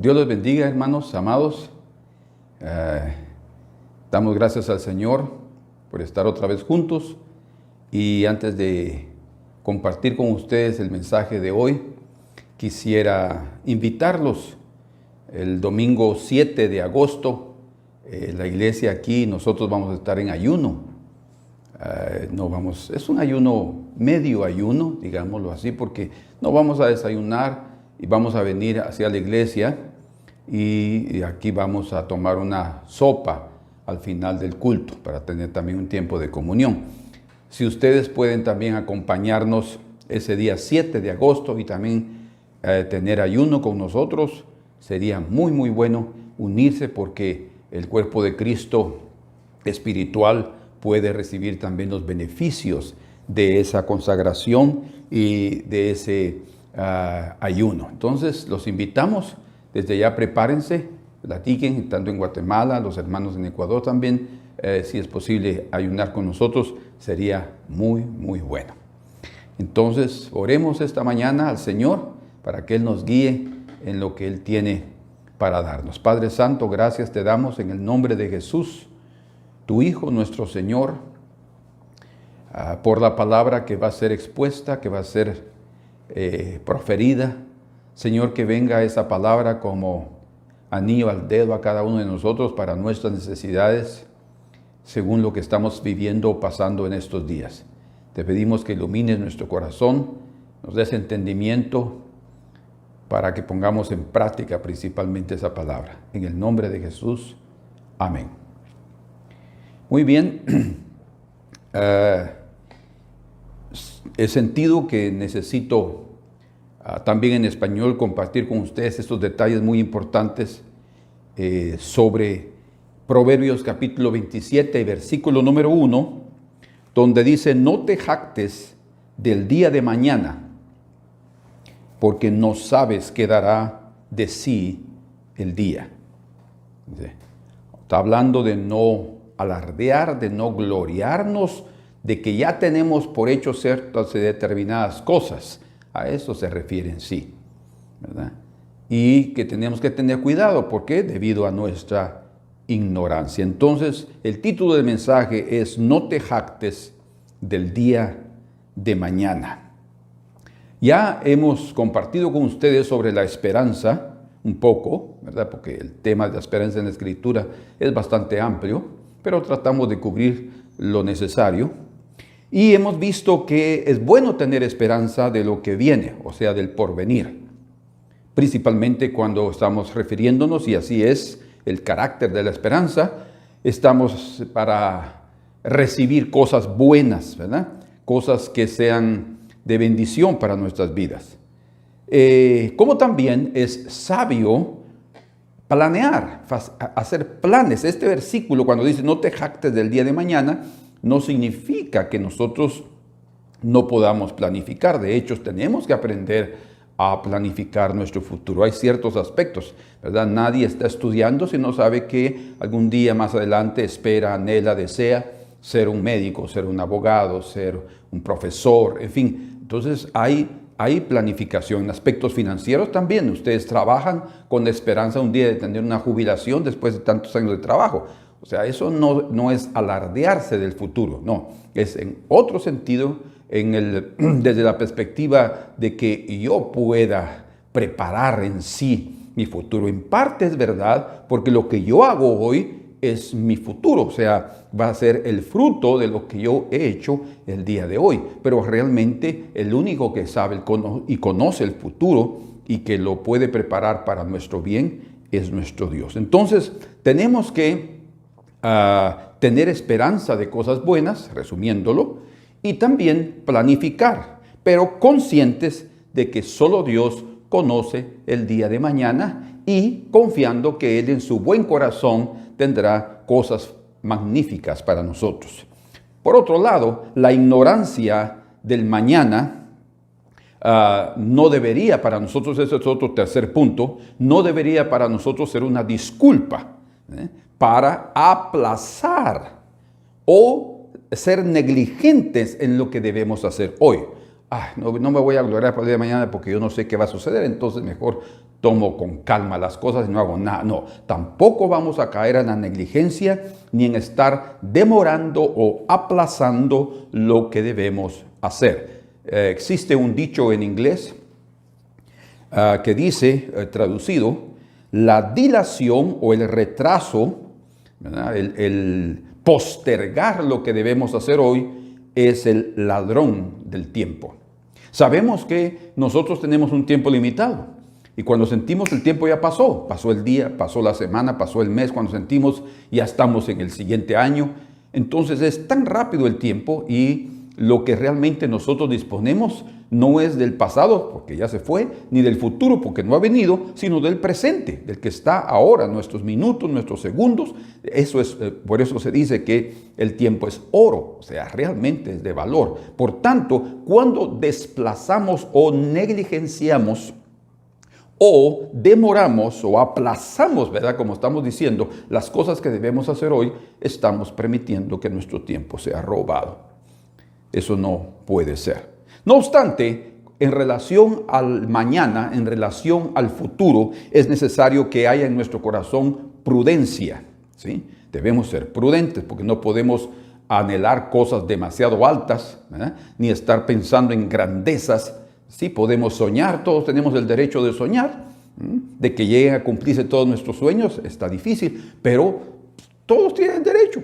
Dios los bendiga, hermanos, amados. Damos gracias al Señor por estar otra vez juntos. Y antes de compartir con ustedes el mensaje de hoy, quisiera invitarlos. El domingo 7 de agosto, la iglesia aquí, nosotros vamos a estar en ayuno. Es un ayuno, medio ayuno, digámoslo así, porque no vamos a desayunar y vamos a venir hacia la iglesia y aquí vamos a tomar una sopa al final del culto para tener también un tiempo de comunión. Si ustedes pueden también acompañarnos ese día 7 de agosto y también tener ayuno con nosotros, sería muy muy bueno unirse, porque el cuerpo de Cristo espiritual puede recibir también los beneficios de esa consagración y de ese ayuno. Entonces los invitamos, desde ya prepárense, platiquen, tanto en Guatemala, los hermanos en Ecuador también, si es posible ayunar con nosotros, sería muy muy bueno. Entonces oremos esta mañana al Señor para que Él nos guíe en lo que Él tiene para darnos. Padre Santo, gracias te damos en el nombre de Jesús, tu Hijo, nuestro Señor, por la palabra que va a ser expuesta, que va a ser proferida. Señor, que venga esa palabra como anillo al dedo a cada uno de nosotros para nuestras necesidades, según lo que estamos viviendo o pasando en estos días. Te pedimos que ilumines nuestro corazón, nos des entendimiento para que pongamos en práctica principalmente esa palabra. En el nombre de Jesús, amén. Muy bien, he sentido que necesito también en español compartir con ustedes estos detalles muy importantes sobre Proverbios capítulo 27, versículo número 1, donde dice: no te jactes del día de mañana, porque no sabes qué dará de sí el día. Está hablando de no alardear, de no gloriarnos, de que ya tenemos por hecho ciertas y determinadas cosas. A eso se refiere en sí, ¿verdad? Y que tenemos que tener cuidado, ¿por qué? Debido a nuestra ignorancia. Entonces, el título del mensaje es: no te jactes del día de mañana. Ya hemos compartido con ustedes sobre la esperanza un poco, ¿verdad? Porque el tema de la esperanza en la Escritura es bastante amplio, pero tratamos de cubrir lo necesario. Y hemos visto que es bueno tener esperanza de lo que viene, o sea, del porvenir. Principalmente cuando estamos refiriéndonos, y así es el carácter de la esperanza, estamos para recibir cosas buenas, ¿verdad? Cosas que sean de bendición para nuestras vidas. Como también es sabio planear, hacer planes. Este versículo, cuando dice no te jactes del día de mañana, no significa que nosotros no podamos planificar. De hecho, tenemos que aprender a planificar nuestro futuro. Hay ciertos aspectos, ¿verdad? Nadie está estudiando si no sabe que algún día más adelante espera, anhela, desea ser un médico, ser un abogado, ser un profesor, en fin. Entonces hay planificación. En aspectos financieros también. Ustedes trabajan con la esperanza un día de tener una jubilación después de tantos años de trabajo. O sea, eso no es alardearse del futuro, no. Es en otro sentido, desde la perspectiva de que yo pueda preparar en sí mi futuro. En parte es verdad, porque lo que yo hago hoy es mi futuro. O sea, va a ser el fruto de lo que yo he hecho el día de hoy. Pero realmente el único que sabe y conoce el futuro y que lo puede preparar para nuestro bien es nuestro Dios. Entonces, tenemos que tener esperanza de cosas buenas, resumiéndolo, y también planificar, pero conscientes de que solo Dios conoce el día de mañana y confiando que Él en su buen corazón tendrá cosas magníficas para nosotros. Por otro lado, la ignorancia del mañana no debería para nosotros, ese es otro tercer punto, no debería para nosotros ser una disculpa para aplazar o ser negligentes en lo que debemos hacer hoy. no me voy a gloriar para el día de mañana porque yo no sé qué va a suceder, entonces mejor tomo con calma las cosas y no hago nada. No, tampoco vamos a caer en la negligencia ni en estar demorando o aplazando lo que debemos hacer. Existe un dicho en inglés que dice, traducido, la dilación o el retraso, ¿verdad? El postergar lo que debemos hacer hoy es el ladrón del tiempo. Sabemos que nosotros tenemos un tiempo limitado y cuando sentimos el tiempo ya pasó el día, pasó la semana, pasó el mes, cuando sentimos ya estamos en el siguiente año. Entonces es tan rápido el tiempo y lo que realmente nosotros disponemos no es del pasado, porque ya se fue, ni del futuro, porque no ha venido, sino del presente, del que está ahora, nuestros minutos, nuestros segundos. Eso es, por eso se dice que el tiempo es oro, o sea, realmente es de valor. Por tanto, cuando desplazamos o negligenciamos o demoramos o aplazamos, ¿verdad? Como estamos diciendo, las cosas que debemos hacer hoy, estamos permitiendo que nuestro tiempo sea robado. Eso no puede ser. No obstante, en relación al mañana, en relación al futuro, es necesario que haya en nuestro corazón prudencia, ¿sí? Debemos ser prudentes porque no podemos anhelar cosas demasiado altas, ¿verdad? Ni estar pensando en grandezas. Sí, podemos soñar, todos tenemos el derecho de soñar, de que lleguen a cumplirse todos nuestros sueños, está difícil, pero todos tienen derecho.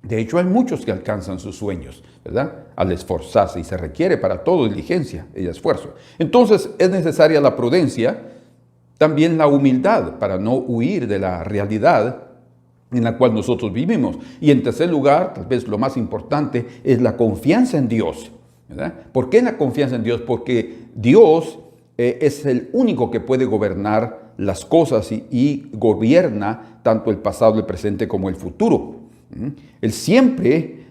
De hecho, hay muchos que alcanzan sus sueños, ¿verdad? Al esforzarse, y se requiere para todo diligencia y esfuerzo. Entonces, es necesaria la prudencia, también la humildad, para no huir de la realidad en la cual nosotros vivimos. Y en tercer lugar, tal vez lo más importante, es la confianza en Dios, ¿verdad? ¿Por qué la confianza en Dios? Porque Dios es el único que puede gobernar las cosas y gobierna tanto el pasado, el presente como el futuro. Él siempre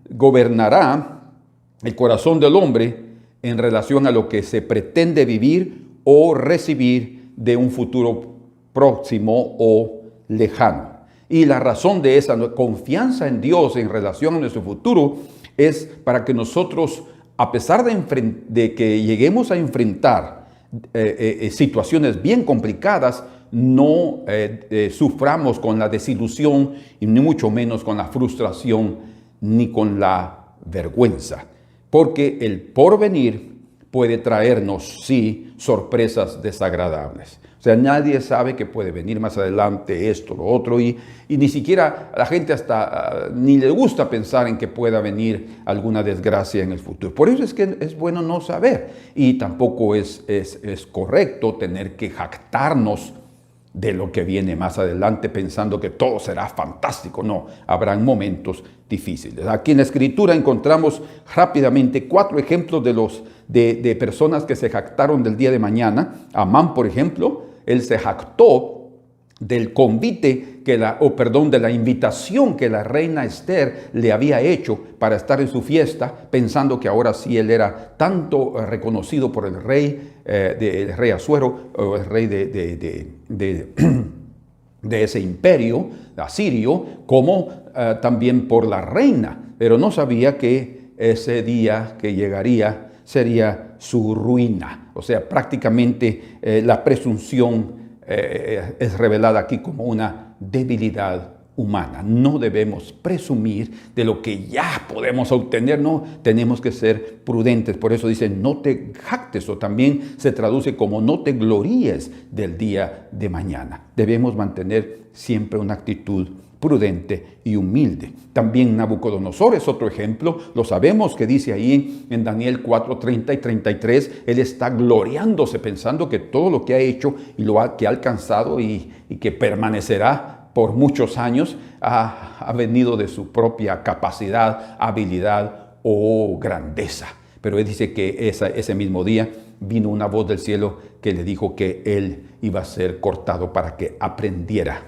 gobernará el corazón del hombre en relación a lo que se pretende vivir o recibir de un futuro próximo o lejano. Y la razón de esa confianza en Dios en relación a nuestro futuro es para que nosotros, a pesar de que lleguemos a enfrentar situaciones bien complicadas, no suframos con la desilusión y ni mucho menos con la frustración ni con la vergüenza. Porque el porvenir puede traernos, sí, sorpresas desagradables. O sea, nadie sabe que puede venir más adelante esto, lo otro, y ni siquiera a la gente hasta ni le gusta pensar en que pueda venir alguna desgracia en el futuro. Por eso es que es bueno no saber, y tampoco es correcto tener que jactarnos de lo que viene más adelante pensando que todo será fantástico. No, habrán momentos difíciles. Aquí en la Escritura encontramos rápidamente 4 ejemplos de personas que se jactaron del día de mañana. Amán, por ejemplo, él se jactó del convite de la invitación que la reina Esther le había hecho para estar en su fiesta, pensando que ahora sí él era tanto reconocido por el rey Asuero, o el rey de ese imperio asirio, como también por la reina. Pero no sabía que ese día que llegaría sería su ruina. O sea, prácticamente la presunción es revelada aquí como una debilidad humana. No debemos presumir de lo que ya podemos obtener, no, tenemos que ser prudentes. Por eso dice, no te jactes, o también se traduce como no te gloríes del día de mañana. Debemos mantener siempre una actitud prudente y humilde. También Nabucodonosor es otro ejemplo. Lo sabemos que dice ahí en Daniel 4:30 y 33, él está gloriándose pensando que todo lo que ha hecho y que ha alcanzado y que permanecerá por muchos años ha venido de su propia capacidad, habilidad o grandeza. Pero él dice que ese mismo día vino una voz del cielo que le dijo que él iba a ser cortado para que aprendiera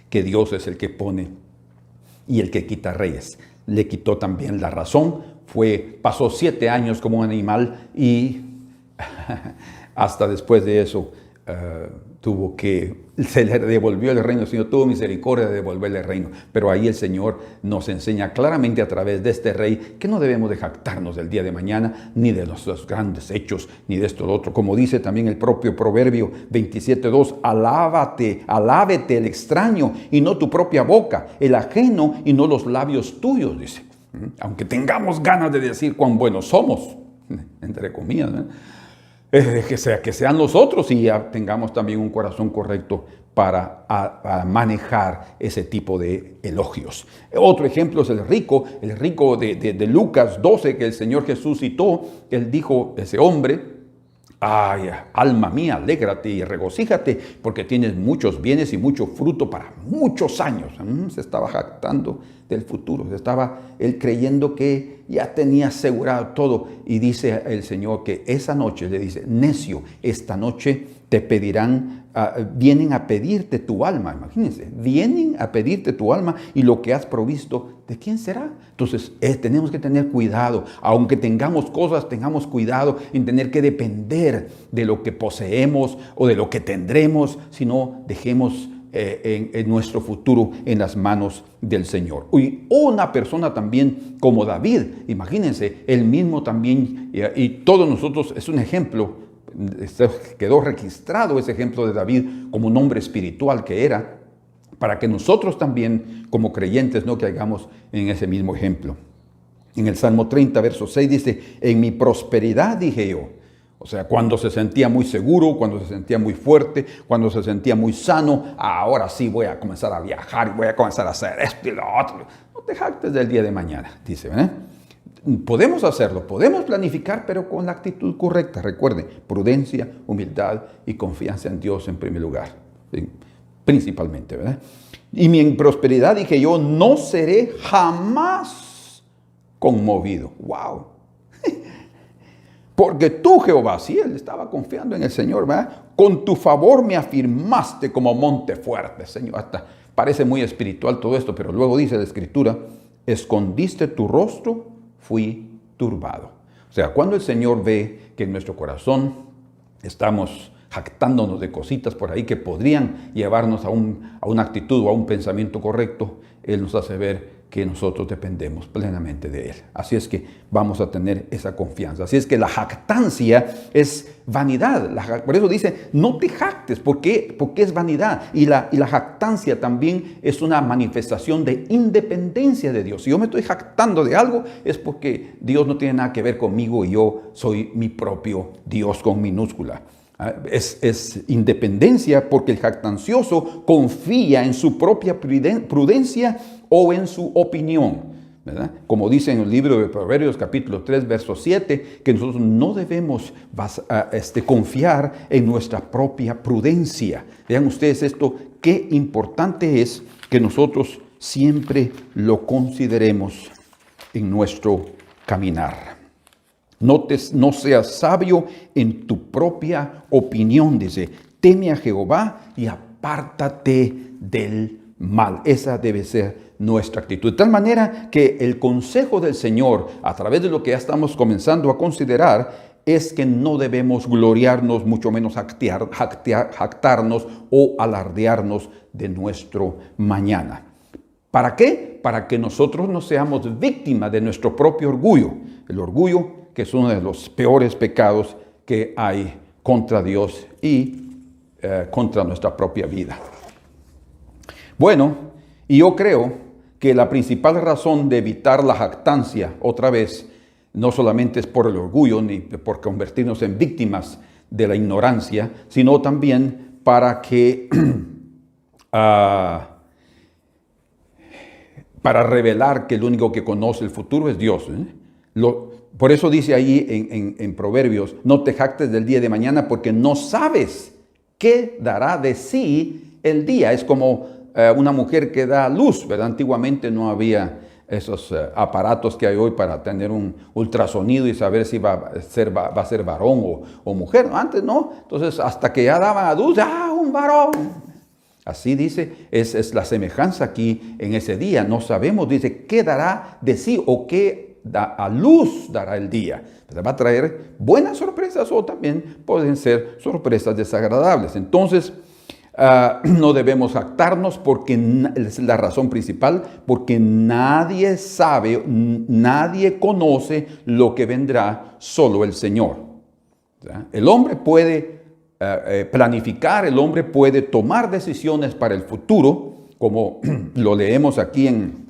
que Dios es el que pone y el que quita reyes. Le quitó también la razón. Pasó 7 años como un animal y hasta después de eso se le devolvió el reino. El Señor tuvo misericordia de devolverle el reino. Pero ahí el Señor nos enseña claramente a través de este rey que no debemos de jactarnos del día de mañana, ni de nuestros grandes hechos, ni de esto o lo otro. Como dice también el propio Proverbio 27:2, alábete el extraño y no tu propia boca, el ajeno y no los labios tuyos, dice. Aunque tengamos ganas de decir cuán buenos somos, entre comillas, ¿no? Que sean los otros y ya tengamos también un corazón correcto para manejar ese tipo de elogios. Otro ejemplo es el rico de Lucas 12 que el Señor Jesús citó. Él dijo, ese hombre: ay, alma mía, alégrate y regocíjate, porque tienes muchos bienes y mucho fruto para muchos años. Se estaba jactando del futuro. Estaba él creyendo que ya tenía asegurado todo. Y dice el Señor que esa noche, le dice: necio, esta noche te pedirán, vienen a pedirte tu alma. Imagínense, vienen a pedirte tu alma y lo que has provisto, ¿de quién será? Entonces tenemos que tener cuidado. Aunque tengamos cosas, tengamos cuidado en tener que depender de lo que poseemos o de lo que tendremos, sino dejemos en nuestro futuro en las manos del Señor. Y una persona también como David, imagínense, él mismo también, y todos nosotros, es un ejemplo, quedó registrado ese ejemplo de David como un hombre espiritual que era, para que nosotros también como creyentes no caigamos en ese mismo ejemplo. En el Salmo 30, verso 6 dice: en mi prosperidad dije yo. O sea, cuando se sentía muy seguro, cuando se sentía muy fuerte, cuando se sentía muy sano, ahora sí voy a comenzar a viajar y voy a comenzar a hacer esto y lo otro. No te jactes del día de mañana, dice. Podemos hacerlo, podemos planificar, pero con la actitud correcta. Recuerden, prudencia, humildad y confianza en Dios en primer lugar. ¿Sí? Principalmente, ¿verdad? Y mi prosperidad dije yo, no seré jamás conmovido. ¡Wow! Porque tú, Jehová, sí, él estaba confiando en el Señor, ¿verdad? Con tu favor me afirmaste como monte fuerte, Señor. Hasta parece muy espiritual todo esto, pero luego dice la Escritura: escondiste tu rostro, fui turbado. O sea, cuando el Señor ve que en nuestro corazón estamos jactándonos de cositas por ahí que podrían llevarnos a una actitud o a un pensamiento correcto, Él nos hace ver que nosotros dependemos plenamente de Él. Así es que vamos a tener esa confianza. Así es que la jactancia es vanidad. Por eso dice, no te jactes, porque es vanidad. Y la jactancia también es una manifestación de independencia de Dios. Si yo me estoy jactando de algo, es porque Dios no tiene nada que ver conmigo y yo soy mi propio Dios con minúscula. Es independencia porque el jactancioso confía en su propia prudencia o en su opinión, ¿verdad? Como dice en el libro de Proverbios capítulo 3 verso 7, que nosotros no debemos confiar en nuestra propia prudencia. Vean ustedes esto, qué importante es que nosotros siempre lo consideremos en nuestro caminar. No seas sabio en tu propia opinión, dice. Teme a Jehová y apártate del mal. Esa debe ser nuestra actitud. De tal manera que el consejo del Señor, a través de lo que ya estamos comenzando a considerar, es que no debemos gloriarnos, mucho menos jactarnos o alardearnos de nuestro mañana. ¿Para qué? Para que nosotros no seamos víctimas de nuestro propio orgullo. El orgullo, que es uno de los peores pecados que hay contra Dios y contra nuestra propia vida. Bueno, y yo creo que la principal razón de evitar la jactancia, otra vez, no solamente es por el orgullo ni por convertirnos en víctimas de la ignorancia, sino también para que para revelar que el único que conoce el futuro es Dios. Por eso dice ahí en Proverbios, no te jactes del día de mañana porque no sabes qué dará de sí el día. Es como una mujer que da luz, ¿verdad? Antiguamente no había esos aparatos que hay hoy para tener un ultrasonido y saber si va a ser varón o mujer. Antes no. Entonces, hasta que ya daban a luz, un varón. Así dice, es la semejanza aquí en ese día. No sabemos, dice, qué dará de sí o qué a luz dará el día. Va a traer buenas sorpresas o también pueden ser sorpresas desagradables. Entonces, no debemos jactarnos porque es la razón principal, porque nadie sabe, nadie conoce lo que vendrá, solo el Señor. El hombre puede planificar, el hombre puede tomar decisiones para el futuro, como lo leemos aquí en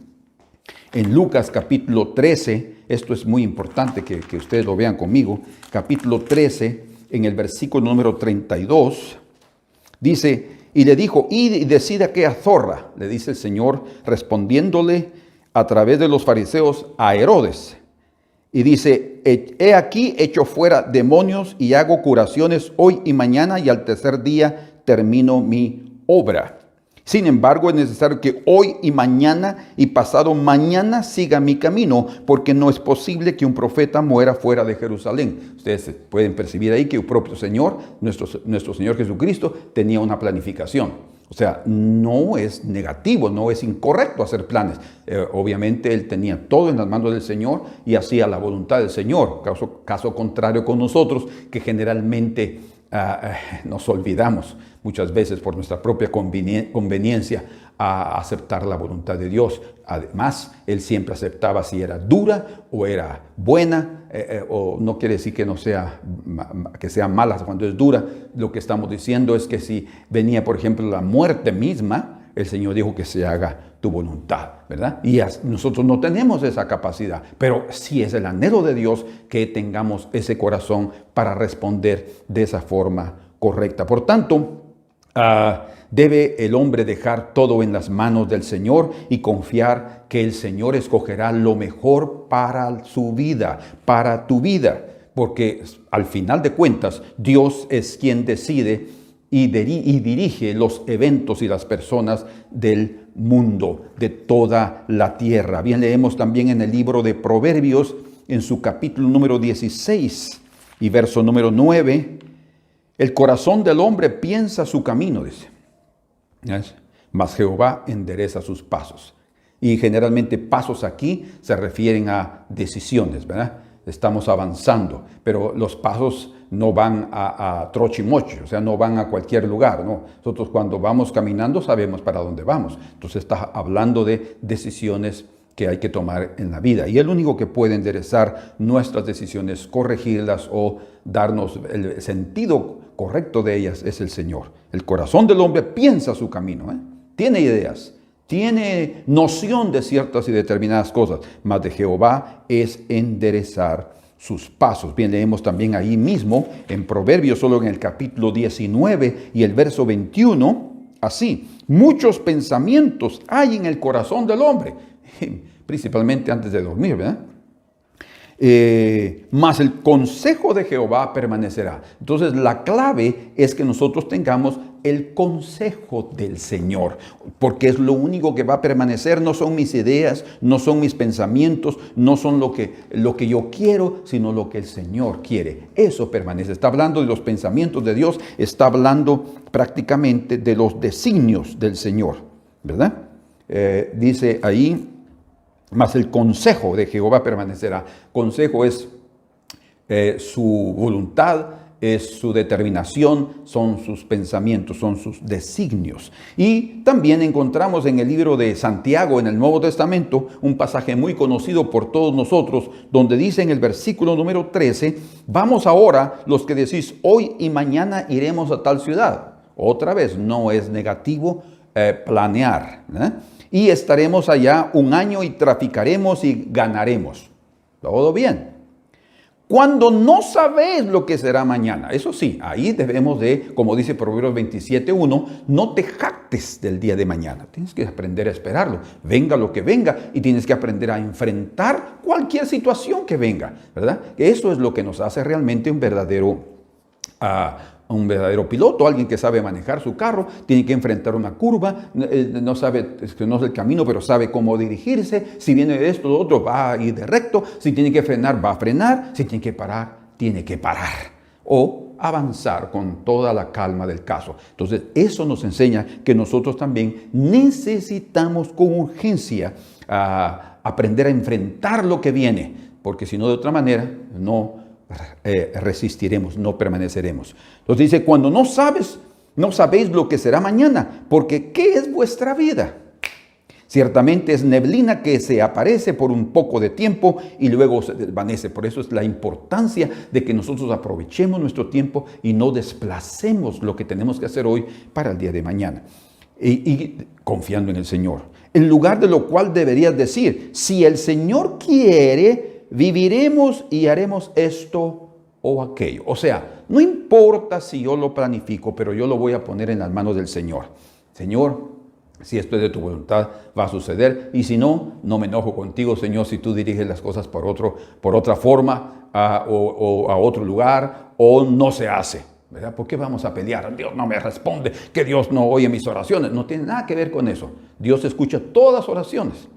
Lucas capítulo 13. Esto es muy importante que ustedes lo vean conmigo. Capítulo 13, en el versículo número 32, dice: y le dijo, id y decida qué zorra, le dice el Señor, respondiéndole a través de los fariseos a Herodes. Y dice: he aquí echo fuera demonios y hago curaciones hoy y mañana, y al tercer día termino mi obra. Sin embargo, es necesario que hoy y mañana y pasado mañana siga mi camino, porque no es posible que un profeta muera fuera de Jerusalén. Ustedes pueden percibir ahí que el propio Señor, nuestro Señor Jesucristo, tenía una planificación. O sea, no es negativo, no es incorrecto hacer planes. Obviamente Él tenía todo en las manos del Señor y hacía la voluntad del Señor. Caso contrario con nosotros, que generalmente nos olvidamos muchas veces por nuestra propia conveniencia a aceptar la voluntad de Dios. Además, Él siempre aceptaba si era dura o era buena, o no quiere decir que sea mala cuando es dura. Lo que estamos diciendo es que si venía, por ejemplo, la muerte misma, el Señor dijo que se haga tu voluntad, ¿verdad? Y nosotros no tenemos esa capacidad, pero sí es el anhelo de Dios que tengamos ese corazón para responder de esa forma correcta. Por tanto, debe el hombre dejar todo en las manos del Señor y confiar que el Señor escogerá lo mejor para su vida, para tu vida, porque al final de cuentas Dios es quien decide y dirige los eventos y las personas del mundo, de toda la tierra. Bien, leemos también en el libro de Proverbios, en su capítulo número 16 y verso número 9, el corazón del hombre piensa su camino, dice, mas Jehová endereza sus pasos. Y generalmente pasos aquí se refieren a decisiones, ¿verdad? Estamos avanzando, pero los pasos no van a trochimoche, o sea, no van a cualquier lugar, ¿no? Nosotros cuando vamos caminando sabemos para dónde vamos. Entonces está hablando de decisiones que hay que tomar en la vida. Y el único que puede enderezar nuestras decisiones, corregirlas o darnos el sentido correcto de ellas es el Señor. El corazón del hombre piensa su camino, tiene ideas, tiene noción de ciertas y determinadas cosas, mas de Jehová es enderezar sus pasos. Bien, leemos también ahí mismo en Proverbios, solo en el capítulo 19 y el verso 21, así: muchos pensamientos hay en el corazón del hombre, principalmente antes de dormir, ¿verdad? Mas el consejo de Jehová permanecerá. Entonces la clave es que nosotros tengamos el consejo del Señor, porque es lo único que va a permanecer. No son mis ideas, no son mis pensamientos, no son lo que yo quiero, sino lo que el Señor quiere. Eso permanece. Está hablando de los pensamientos de Dios, está hablando prácticamente de los designios del Señor, ¿verdad? Dice ahí: mas el consejo de Jehová permanecerá. Consejo es su voluntad, es su determinación, son sus pensamientos, son sus designios. Y también encontramos en el libro de Santiago, en el Nuevo Testamento, un pasaje muy conocido por todos nosotros, donde dice en el versículo número 13: vamos ahora, los que decís, hoy y mañana iremos a tal ciudad. Otra vez, no es negativo planear, y estaremos allá un año y traficaremos y ganaremos. Todo bien. Cuando no sabéis lo que será mañana, eso sí, ahí debemos de, como dice Proverbios 27:1, no te jactes del día de mañana. Tienes que aprender a esperarlo, venga lo que venga, y tienes que aprender a enfrentar cualquier situación que venga, ¿verdad? Eso es lo que nos hace realmente un verdadero piloto, alguien que sabe manejar su carro. Tiene que enfrentar una curva, no sabe, no es el camino, pero sabe cómo dirigirse. Si viene esto o lo otro, va a ir de recto. Si tiene que frenar, va a frenar. Si tiene que parar, tiene que parar. O avanzar con toda la calma del caso. Entonces, eso nos enseña que nosotros también necesitamos con urgencia aprender a enfrentar lo que viene, porque si no, de otra manera, no resistiremos, no permaneceremos. Entonces dice, cuando no sabéis lo que será mañana, porque ¿qué es vuestra vida? Ciertamente es neblina que se aparece por un poco de tiempo y luego se desvanece. Por eso es la importancia de que nosotros aprovechemos nuestro tiempo y no desplacemos lo que tenemos que hacer hoy para el día de mañana. Y confiando en el Señor. En lugar de lo cual deberías decir, si el Señor quiere, viviremos y haremos esto o aquello. O sea, no importa si yo lo planifico, pero yo lo voy a poner en las manos del Señor. Señor, si esto es de tu voluntad, va a suceder. Y si no, no me enojo contigo, Señor, si tú diriges las cosas por otra forma o a otro lugar, o no se hace. ¿Verdad? ¿Por qué vamos a pelear? Dios no me responde, que Dios no oye mis oraciones. No tiene nada que ver con eso. Dios escucha todas las oraciones.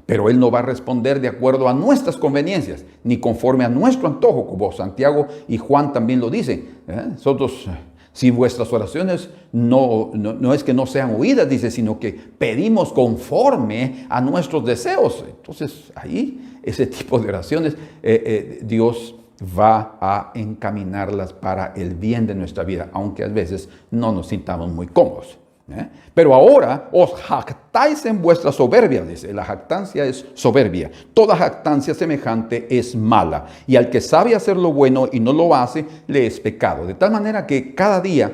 Pero Él no va a responder de acuerdo a nuestras conveniencias, ni conforme a nuestro antojo, como Santiago y Juan también lo dicen. Nosotros... Si vuestras oraciones no es que no sean oídas, dice, sino que pedimos conforme a nuestros deseos. Entonces, ahí, ese tipo de oraciones, Dios va a encaminarlas para el bien de nuestra vida, aunque a veces no nos sintamos muy cómodos. Pero ahora os jactáis en vuestra soberbia, dice. La jactancia es soberbia. Toda jactancia semejante es mala. Y al que sabe hacer lo bueno y no lo hace, le es pecado. De tal manera que cada día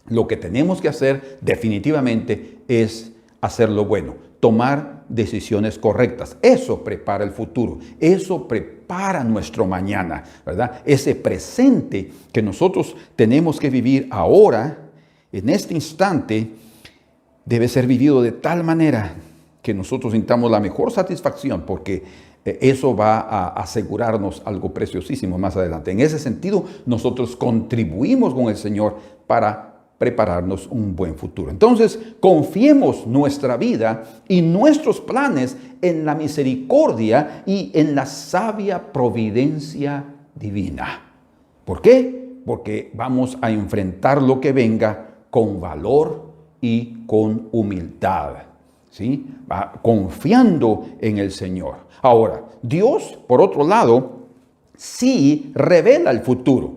lo que tenemos que hacer definitivamente es hacer lo bueno. Tomar decisiones correctas. Eso prepara el futuro. Eso prepara nuestro mañana, ¿verdad? Ese presente que nosotros tenemos que vivir ahora, en este instante, debe ser vivido de tal manera que nosotros sintamos la mejor satisfacción, porque eso va a asegurarnos algo preciosísimo más adelante. En ese sentido, nosotros contribuimos con el Señor para prepararnos un buen futuro. Entonces, confiemos nuestra vida y nuestros planes en la misericordia y en la sabia providencia divina. ¿Por qué? Porque vamos a enfrentar lo que venga con valor y con humildad, ¿sí? Confiando en el Señor. Ahora, Dios, por otro lado, sí revela el futuro.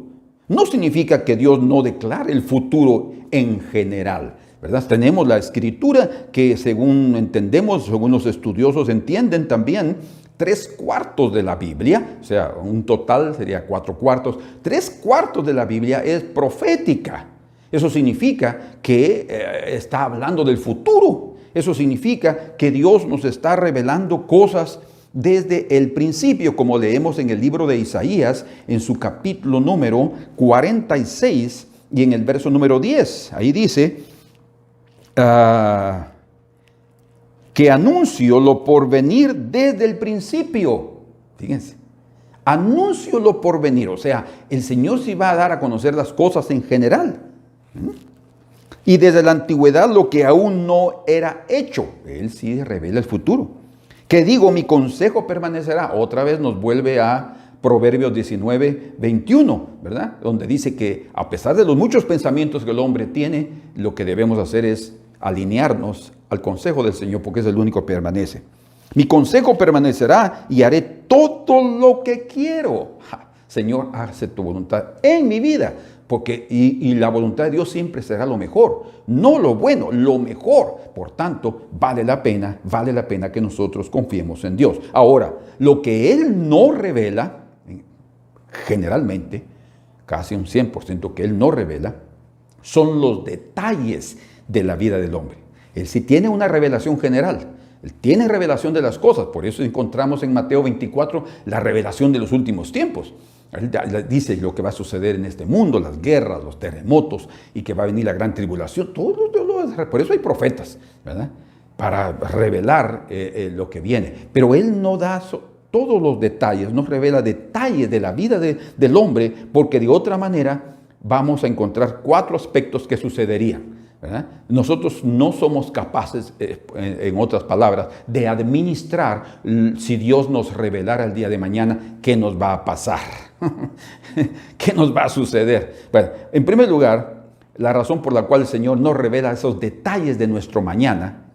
No significa que Dios no declare el futuro en general, ¿verdad? Tenemos la Escritura que, según entendemos, según los estudiosos entienden también, 3/4 de la Biblia, o sea, un total sería 4/4. 3/4 de la Biblia es profética. Eso significa que está hablando del futuro. Eso significa que Dios nos está revelando cosas desde el principio, como leemos en el libro de Isaías, en su capítulo número 46 y en el verso número 10. Ahí dice que anuncio lo por venir desde el principio. Fíjense. Anuncio lo por venir. O sea, el Señor sí va a dar a conocer las cosas en general. Y desde la antigüedad lo que aún no era hecho. Él sí revela el futuro. Que digo, mi consejo permanecerá. Otra vez nos vuelve a Proverbios 19:21, ¿verdad? Donde dice que a pesar de los muchos pensamientos que el hombre tiene, lo que debemos hacer es alinearnos al consejo del Señor, porque es el único que permanece. Mi consejo permanecerá y haré todo lo que quiero. Señor, hace tu voluntad en mi vida. Porque, y la voluntad de Dios siempre será lo mejor, no lo bueno, lo mejor. Por tanto, vale la pena que nosotros confiemos en Dios. Ahora, lo que Él no revela, generalmente, casi un 100% que Él no revela, son los detalles de la vida del hombre. Él sí tiene una revelación general. Él tiene revelación de las cosas. Por eso encontramos en Mateo 24 la revelación de los últimos tiempos. Él dice lo que va a suceder en este mundo, las guerras, los terremotos, y que va a venir la gran tribulación. Por eso hay profetas, ¿verdad? Para revelar lo que viene. Pero Él no da todos los detalles, no revela detalles de la vida del hombre, porque de otra manera vamos a encontrar 4 aspectos que sucederían, ¿verdad? Nosotros no somos capaces, en otras palabras, de administrar si Dios nos revelara el día de mañana qué nos va a pasar, qué nos va a suceder. Bueno, en primer lugar, la razón por la cual el Señor no revela esos detalles de nuestro mañana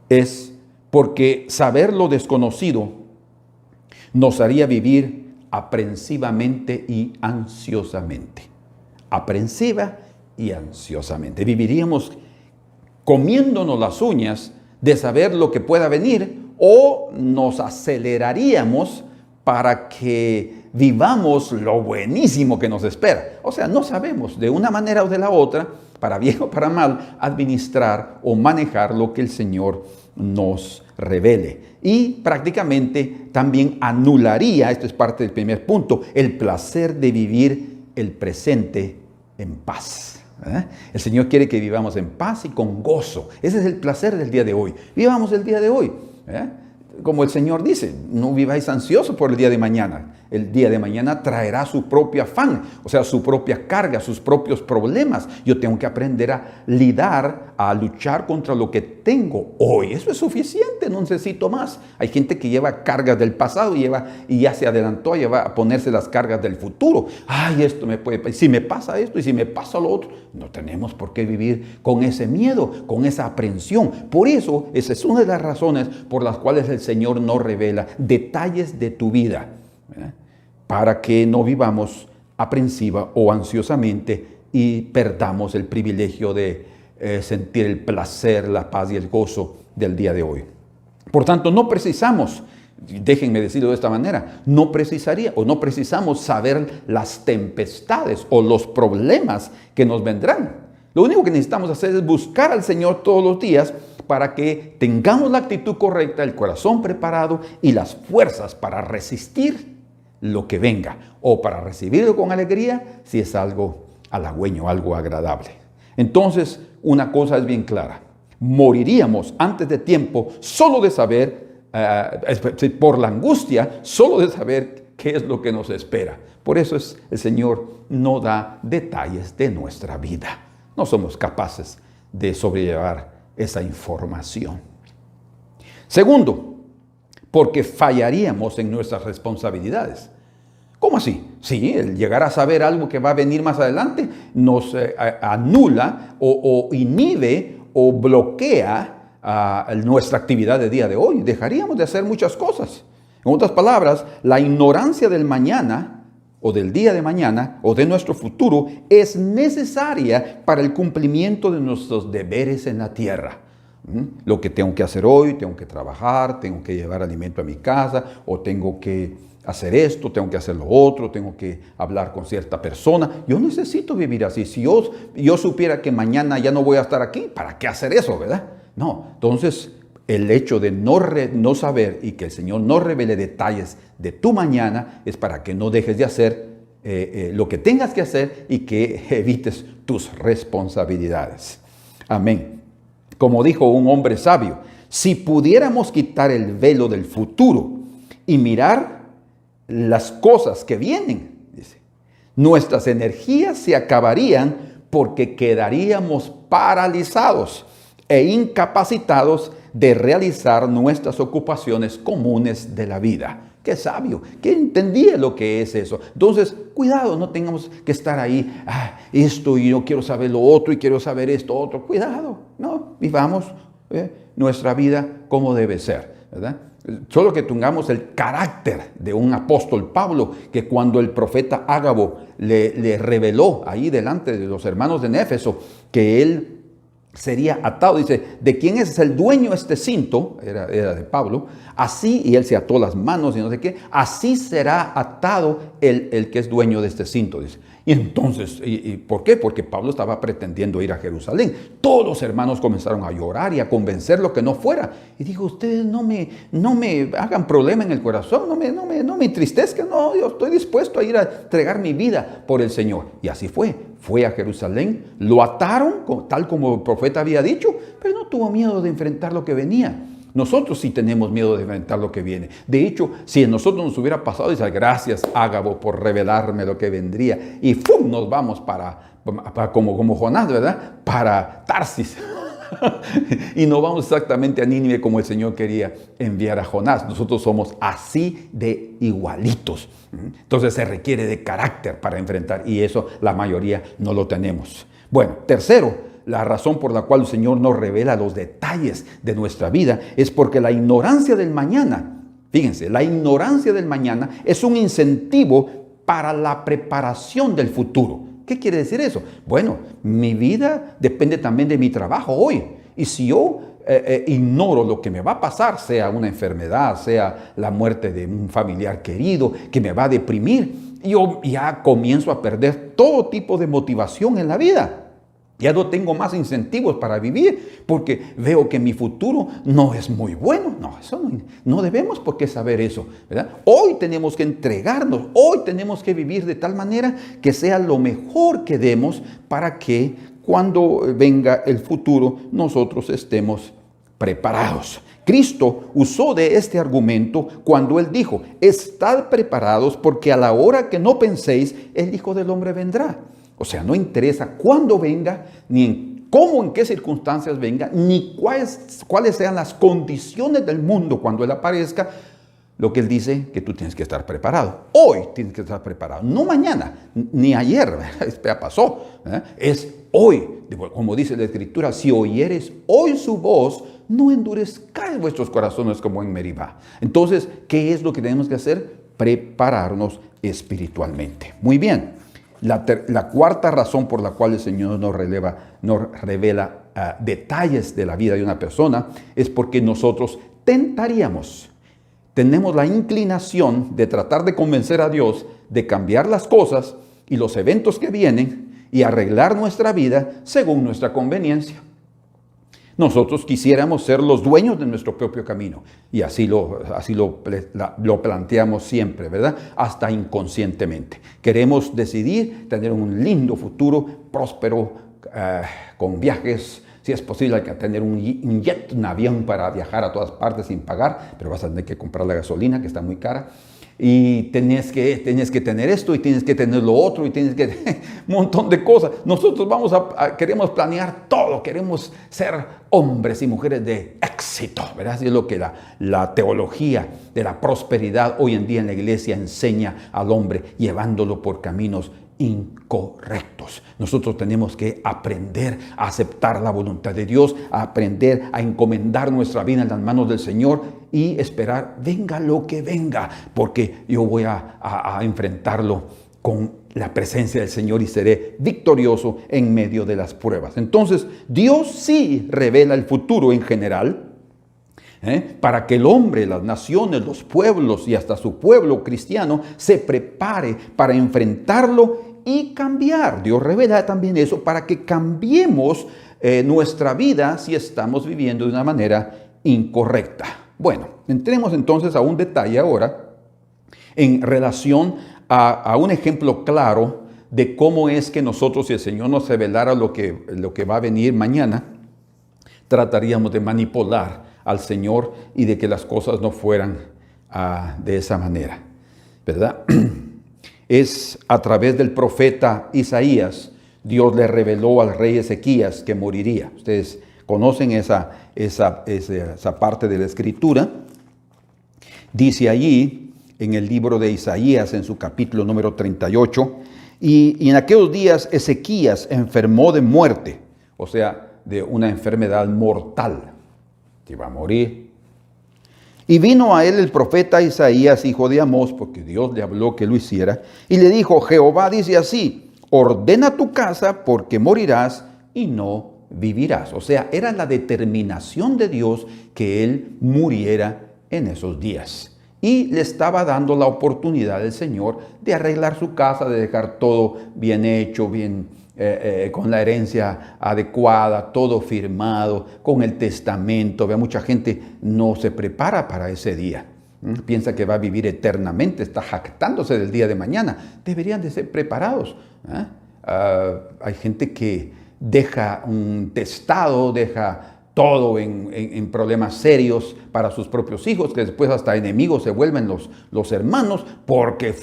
es porque saber lo desconocido nos haría vivir aprensivamente y ansiosamente. Aprensiva y ansiosamente. Viviríamos comiéndonos las uñas de saber lo que pueda venir, o nos aceleraríamos para que vivamos lo buenísimo que nos espera. O sea, no sabemos de una manera o de la otra, para bien o para mal, administrar o manejar lo que el Señor nos revele. Y prácticamente también anularía, esto es parte del primer punto, el placer de vivir el presente en paz. El Señor quiere que vivamos en paz y con gozo. Ese es el placer del día de hoy. Vivamos el día de hoy. Como el Señor dice, no viváis ansiosos por el día de mañana. El día de mañana traerá su propio afán, o sea, su propia carga, sus propios problemas. Yo tengo que aprender a lidar, a luchar contra lo que tengo hoy. Eso es suficiente, no necesito más. Hay gente que lleva cargas del pasado y ya se adelantó a ponerse las cargas del futuro. Ay, esto me puede, si me pasa esto y si me pasa lo otro. No tenemos por qué vivir con ese miedo, con esa aprensión. Por eso, esa es una de las razones por las cuales el Señor nos revela detalles de tu vida, para que no vivamos aprensiva o ansiosamente y perdamos el privilegio de sentir el placer, la paz y el gozo del día de hoy. Por tanto, no precisamos, déjenme decirlo de esta manera, no precisamos saber las tempestades o los problemas que nos vendrán. Lo único que necesitamos hacer es buscar al Señor todos los días para que tengamos la actitud correcta, el corazón preparado y las fuerzas para resistir lo que venga, o para recibirlo con alegría si es algo halagüeño, algo agradable. Entonces, una cosa es bien clara: moriríamos antes de tiempo solo de saber, por la angustia, solo de saber qué es lo que nos espera. Por eso el Señor no da detalles de nuestra vida. No somos capaces de sobrellevar esa información. Segundo, porque fallaríamos en nuestras responsabilidades. ¿Cómo así? Sí, el llegar a saber algo que va a venir más adelante nos anula o inhibe o bloquea nuestra actividad de día de hoy. Dejaríamos de hacer muchas cosas. En otras palabras, la ignorancia del mañana o del día de mañana o de nuestro futuro es necesaria para el cumplimiento de nuestros deberes en la tierra. Lo que tengo que hacer hoy, tengo que trabajar, tengo que llevar alimento a mi casa, o tengo que hacer esto, tengo que hacer lo otro, tengo que hablar con cierta persona. Yo necesito vivir así. Si yo supiera que mañana ya no voy a estar aquí, ¿para qué hacer eso, verdad? No. Entonces, el hecho de no saber y que el Señor no revele detalles de tu mañana es para que no dejes de hacer lo que tengas que hacer y que evites tus responsabilidades. Amén. Como dijo un hombre sabio, si pudiéramos quitar el velo del futuro y mirar las cosas que vienen, dice, nuestras energías se acabarían porque quedaríamos paralizados e incapacitados de realizar nuestras ocupaciones comunes de la vida. Qué sabio, que entendía lo que es eso. Entonces, cuidado, no tengamos que estar ahí, esto y yo quiero saber lo otro y quiero saber esto otro. Cuidado, no, vivamos nuestra vida como debe ser, ¿verdad? Solo que tengamos el carácter de un apóstol Pablo, que cuando el profeta Ágabo le reveló ahí delante de los hermanos de Éfeso que él sería atado, dice, ¿de quién es el dueño este cinto? Era de Pablo. Así, y él se ató las manos y no sé qué, así será atado el que es dueño de este cinto, dice. Y entonces, ¿y por qué? Porque Pablo estaba pretendiendo ir a Jerusalén. Todos los hermanos comenzaron a llorar y a convencerlo que no fuera. Y dijo, ustedes no me hagan problema en el corazón, no me entristezcan, no, yo estoy dispuesto a ir a entregar mi vida por el Señor. Y así fue. Fue a Jerusalén, lo ataron, tal como el profeta había dicho, pero no tuvo miedo de enfrentar lo que venía. Nosotros sí tenemos miedo de enfrentar lo que viene. De hecho, si a nosotros nos hubiera pasado, dice, gracias Ágabo por revelarme lo que vendría. Y ¡fum! Nos vamos para como Jonás, ¿verdad? Para Tarsis. Y no vamos exactamente a Nínive como el Señor quería enviar a Jonás. Nosotros somos así de igualitos. Entonces se requiere de carácter para enfrentar, y eso la mayoría no lo tenemos. Bueno, tercero, la razón por la cual el Señor nos revela los detalles de nuestra vida es porque la ignorancia del mañana, fíjense, la ignorancia del mañana es un incentivo para la preparación del futuro. ¿Qué quiere decir eso? Bueno, mi vida depende también de mi trabajo hoy. Y si yo ignoro lo que me va a pasar, sea una enfermedad, sea la muerte de un familiar querido que me va a deprimir, yo ya comienzo a perder todo tipo de motivación en la vida. Ya no tengo más incentivos para vivir porque veo que mi futuro no es muy bueno. No, eso no debemos por qué saber eso, ¿verdad? Hoy tenemos que entregarnos, hoy tenemos que vivir de tal manera que sea lo mejor que demos para que cuando venga el futuro nosotros estemos preparados. Cristo usó de este argumento cuando Él dijo, estad preparados porque a la hora que no penséis, el Hijo del Hombre vendrá. O sea, no interesa cuándo venga, ni en qué circunstancias venga, ni cuáles sean las condiciones del mundo cuando Él aparezca. Lo que Él dice, que tú tienes que estar preparado. Hoy tienes que estar preparado. No mañana, ni ayer, ya pasó. Es hoy. Como dice la Escritura, si oyeres hoy su voz, no endurezcáis vuestros corazones como en Meribá. Entonces, ¿qué es lo que tenemos que hacer? Prepararnos espiritualmente. Muy bien. La cuarta razón por la cual el Señor nos revela detalles de la vida de una persona es porque nosotros tentaríamos. Tenemos la inclinación de tratar de convencer a Dios de cambiar las cosas y los eventos que vienen y arreglar nuestra vida según nuestra conveniencia. Nosotros quisiéramos ser los dueños de nuestro propio camino y así lo planteamos siempre, ¿verdad? Hasta inconscientemente. Queremos decidir tener un lindo futuro, próspero, con viajes. Si es posible, hay que tener un jet, un avión para viajar a todas partes sin pagar, pero vas a tener que comprar la gasolina, que está muy cara. Y tienes que tener esto y tienes que tener lo otro y tienes que un montón de cosas. Nosotros queremos planear todo, queremos ser hombres y mujeres de éxito, ¿verdad? Así es lo que la teología de la prosperidad hoy en día en la iglesia enseña al hombre, llevándolo por caminos incorrectos. Nosotros tenemos que aprender a aceptar la voluntad de Dios, a aprender a encomendar nuestra vida en las manos del Señor y esperar, venga lo que venga, porque yo voy a enfrentarlo con la presencia del Señor y seré victorioso en medio de las pruebas. Entonces, Dios sí revela el futuro en general, para que el hombre, las naciones, los pueblos y hasta su pueblo cristiano se prepare para enfrentarlo y cambiar. Dios revela también eso para que cambiemos nuestra vida si estamos viviendo de una manera incorrecta. Bueno, entremos entonces a un detalle ahora en relación a un ejemplo claro de cómo es que nosotros, si el Señor nos revelara lo que va a venir mañana, trataríamos de manipular al Señor y de que las cosas no fueran de esa manera, ¿verdad? Es a través del profeta Isaías, Dios le reveló al rey Ezequías que moriría. Ustedes conocen esa parte de la Escritura. Dice allí, en el libro de Isaías, en su capítulo número 38, y en aquellos días Ezequías enfermó de muerte, o sea, de una enfermedad mortal, que iba a morir. Y vino a él el profeta Isaías, hijo de Amós, porque Dios le habló que lo hiciera, y le dijo, Jehová dice así, ordena tu casa porque morirás y no vivirás. O sea, era la determinación de Dios que él muriera en esos días. Y le estaba dando la oportunidad del Señor de arreglar su casa, de dejar todo bien hecho, bien con la herencia adecuada, todo firmado, con el testamento. Mucha gente no se prepara para ese día. Piensa que va a vivir eternamente, está jactándose del día de mañana. Deberían de ser preparados. Hay gente que deja un testado, deja todo en problemas serios para sus propios hijos, que después hasta enemigos se vuelven los hermanos, porque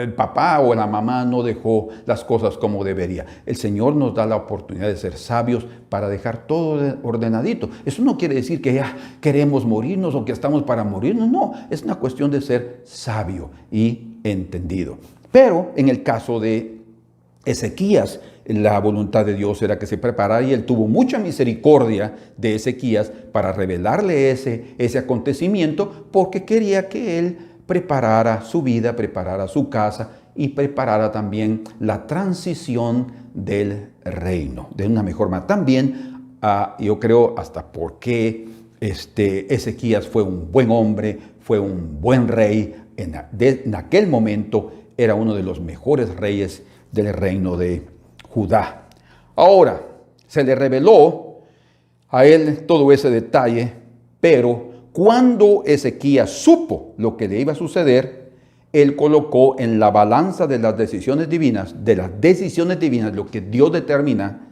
el papá o la mamá no dejó las cosas como debería. El Señor nos da la oportunidad de ser sabios para dejar todo ordenadito. Eso no quiere decir que ya queremos morirnos o que estamos para morirnos, no, es una cuestión de ser sabio y entendido. Pero en el caso de Ezequías, la voluntad de Dios era que se preparara, y él tuvo mucha misericordia de Ezequías para revelarle ese acontecimiento, porque quería que él preparara su vida, preparara su casa y preparara también la transición del reino de una mejor manera. También yo creo hasta por qué Ezequías fue un buen hombre, fue un buen rey. En aquel momento era uno de los mejores reyes del reino de Judá. Ahora, se le reveló a él todo ese detalle, pero cuando Ezequías supo lo que le iba a suceder, él colocó en la balanza de las decisiones divinas, lo que Dios determina,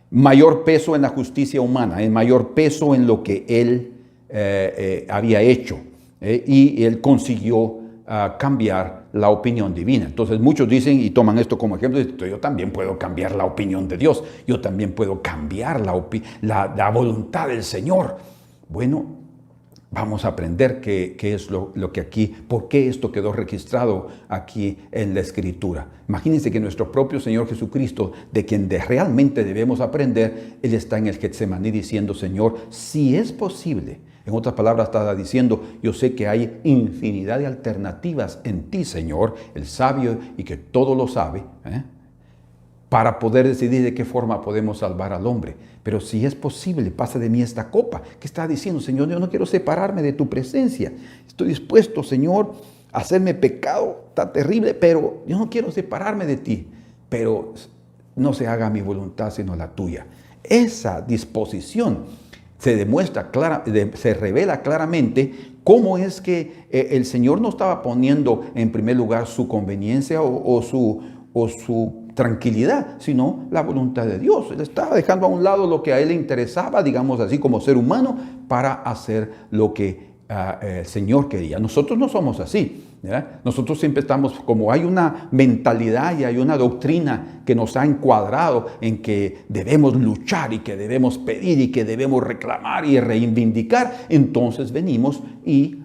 mayor peso en la justicia humana, en mayor peso en lo que él había hecho, y él consiguió cambiar la opinión divina. Entonces muchos dicen y toman esto como ejemplo, yo también puedo cambiar la opinión de Dios, yo también puedo cambiar la voluntad del Señor. Bueno, vamos a aprender qué es lo que aquí, por qué esto quedó registrado aquí en la Escritura. Imagínense que nuestro propio Señor Jesucristo, de quien realmente debemos aprender, Él está en el Getsemaní diciendo, Señor, si es posible. En otras palabras, está diciendo, yo sé que hay infinidad de alternativas en ti, Señor, el sabio y que todo lo sabe, para poder decidir de qué forma podemos salvar al hombre. Pero si es posible, pasa de mí esta copa. ¿Qué está diciendo, Señor? Yo no quiero separarme de tu presencia. Estoy dispuesto, Señor, a hacerme pecado, está terrible, pero yo no quiero separarme de ti. Pero no se haga mi voluntad, sino la tuya. Esa disposición se demuestra se revela claramente cómo es que el Señor no estaba poniendo en primer lugar su conveniencia o su tranquilidad, sino la voluntad de Dios. Él estaba dejando a un lado lo que a él le interesaba, digamos así, como ser humano, para hacer lo que el Señor quería. Nosotros no somos así, ¿verdad? Nosotros siempre estamos, como hay una mentalidad y hay una doctrina que nos ha encuadrado en que debemos luchar y que debemos pedir y que debemos reclamar y reivindicar, entonces venimos y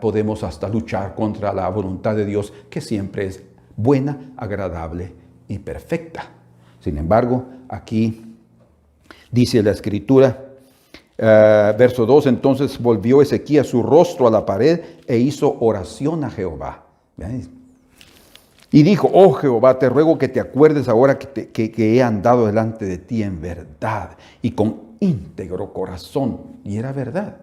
podemos hasta luchar contra la voluntad de Dios, que siempre es buena, agradable y perfecta. Sin embargo, aquí dice la Escritura, verso 2, entonces volvió Ezequías su rostro a la pared e hizo oración a Jehová. ¿Ven? Y dijo, oh Jehová, te ruego que te acuerdes ahora que he andado delante de ti en verdad y con íntegro corazón. Y era verdad.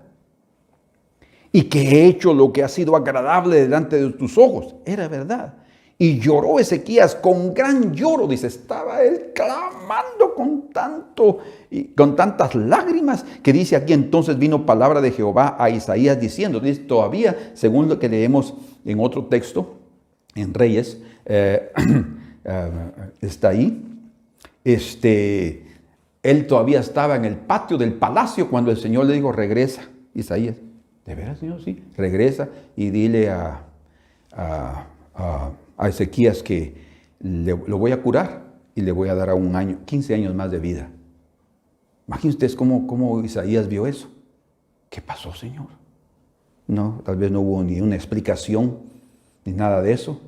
Y que he hecho lo que ha sido agradable delante de tus ojos. Era verdad. Y lloró Ezequías con gran lloro, dice, estaba él clamando con tantas lágrimas, que dice aquí, entonces vino palabra de Jehová a Isaías diciendo, dice, todavía, según lo que leemos en otro texto, en Reyes, está ahí, él todavía estaba en el patio del palacio cuando el Señor le dijo, regresa, Isaías, ¿de veras, Señor? Sí, regresa y dile a Ezequías que lo voy a curar y le voy a dar 15 años más de vida. Imagínense ustedes cómo Isaías vio eso. ¿Qué pasó, Señor? No, tal vez no hubo ni una explicación ni nada de eso.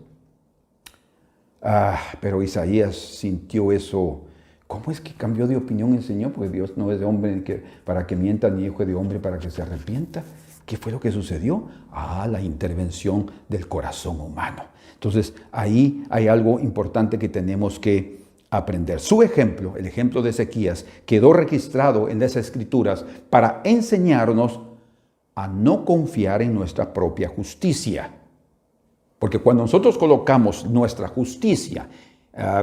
Pero Isaías sintió eso. ¿Cómo es que cambió de opinión el Señor? Pues Dios no es de hombre para que mienta, ni hijo de hombre para que se arrepienta. ¿Qué fue lo que sucedió? La intervención del corazón humano. Entonces, ahí hay algo importante que tenemos que aprender. Su ejemplo, el ejemplo de Ezequías, quedó registrado en las Escrituras para enseñarnos a no confiar en nuestra propia justicia. Porque cuando nosotros colocamos nuestra justicia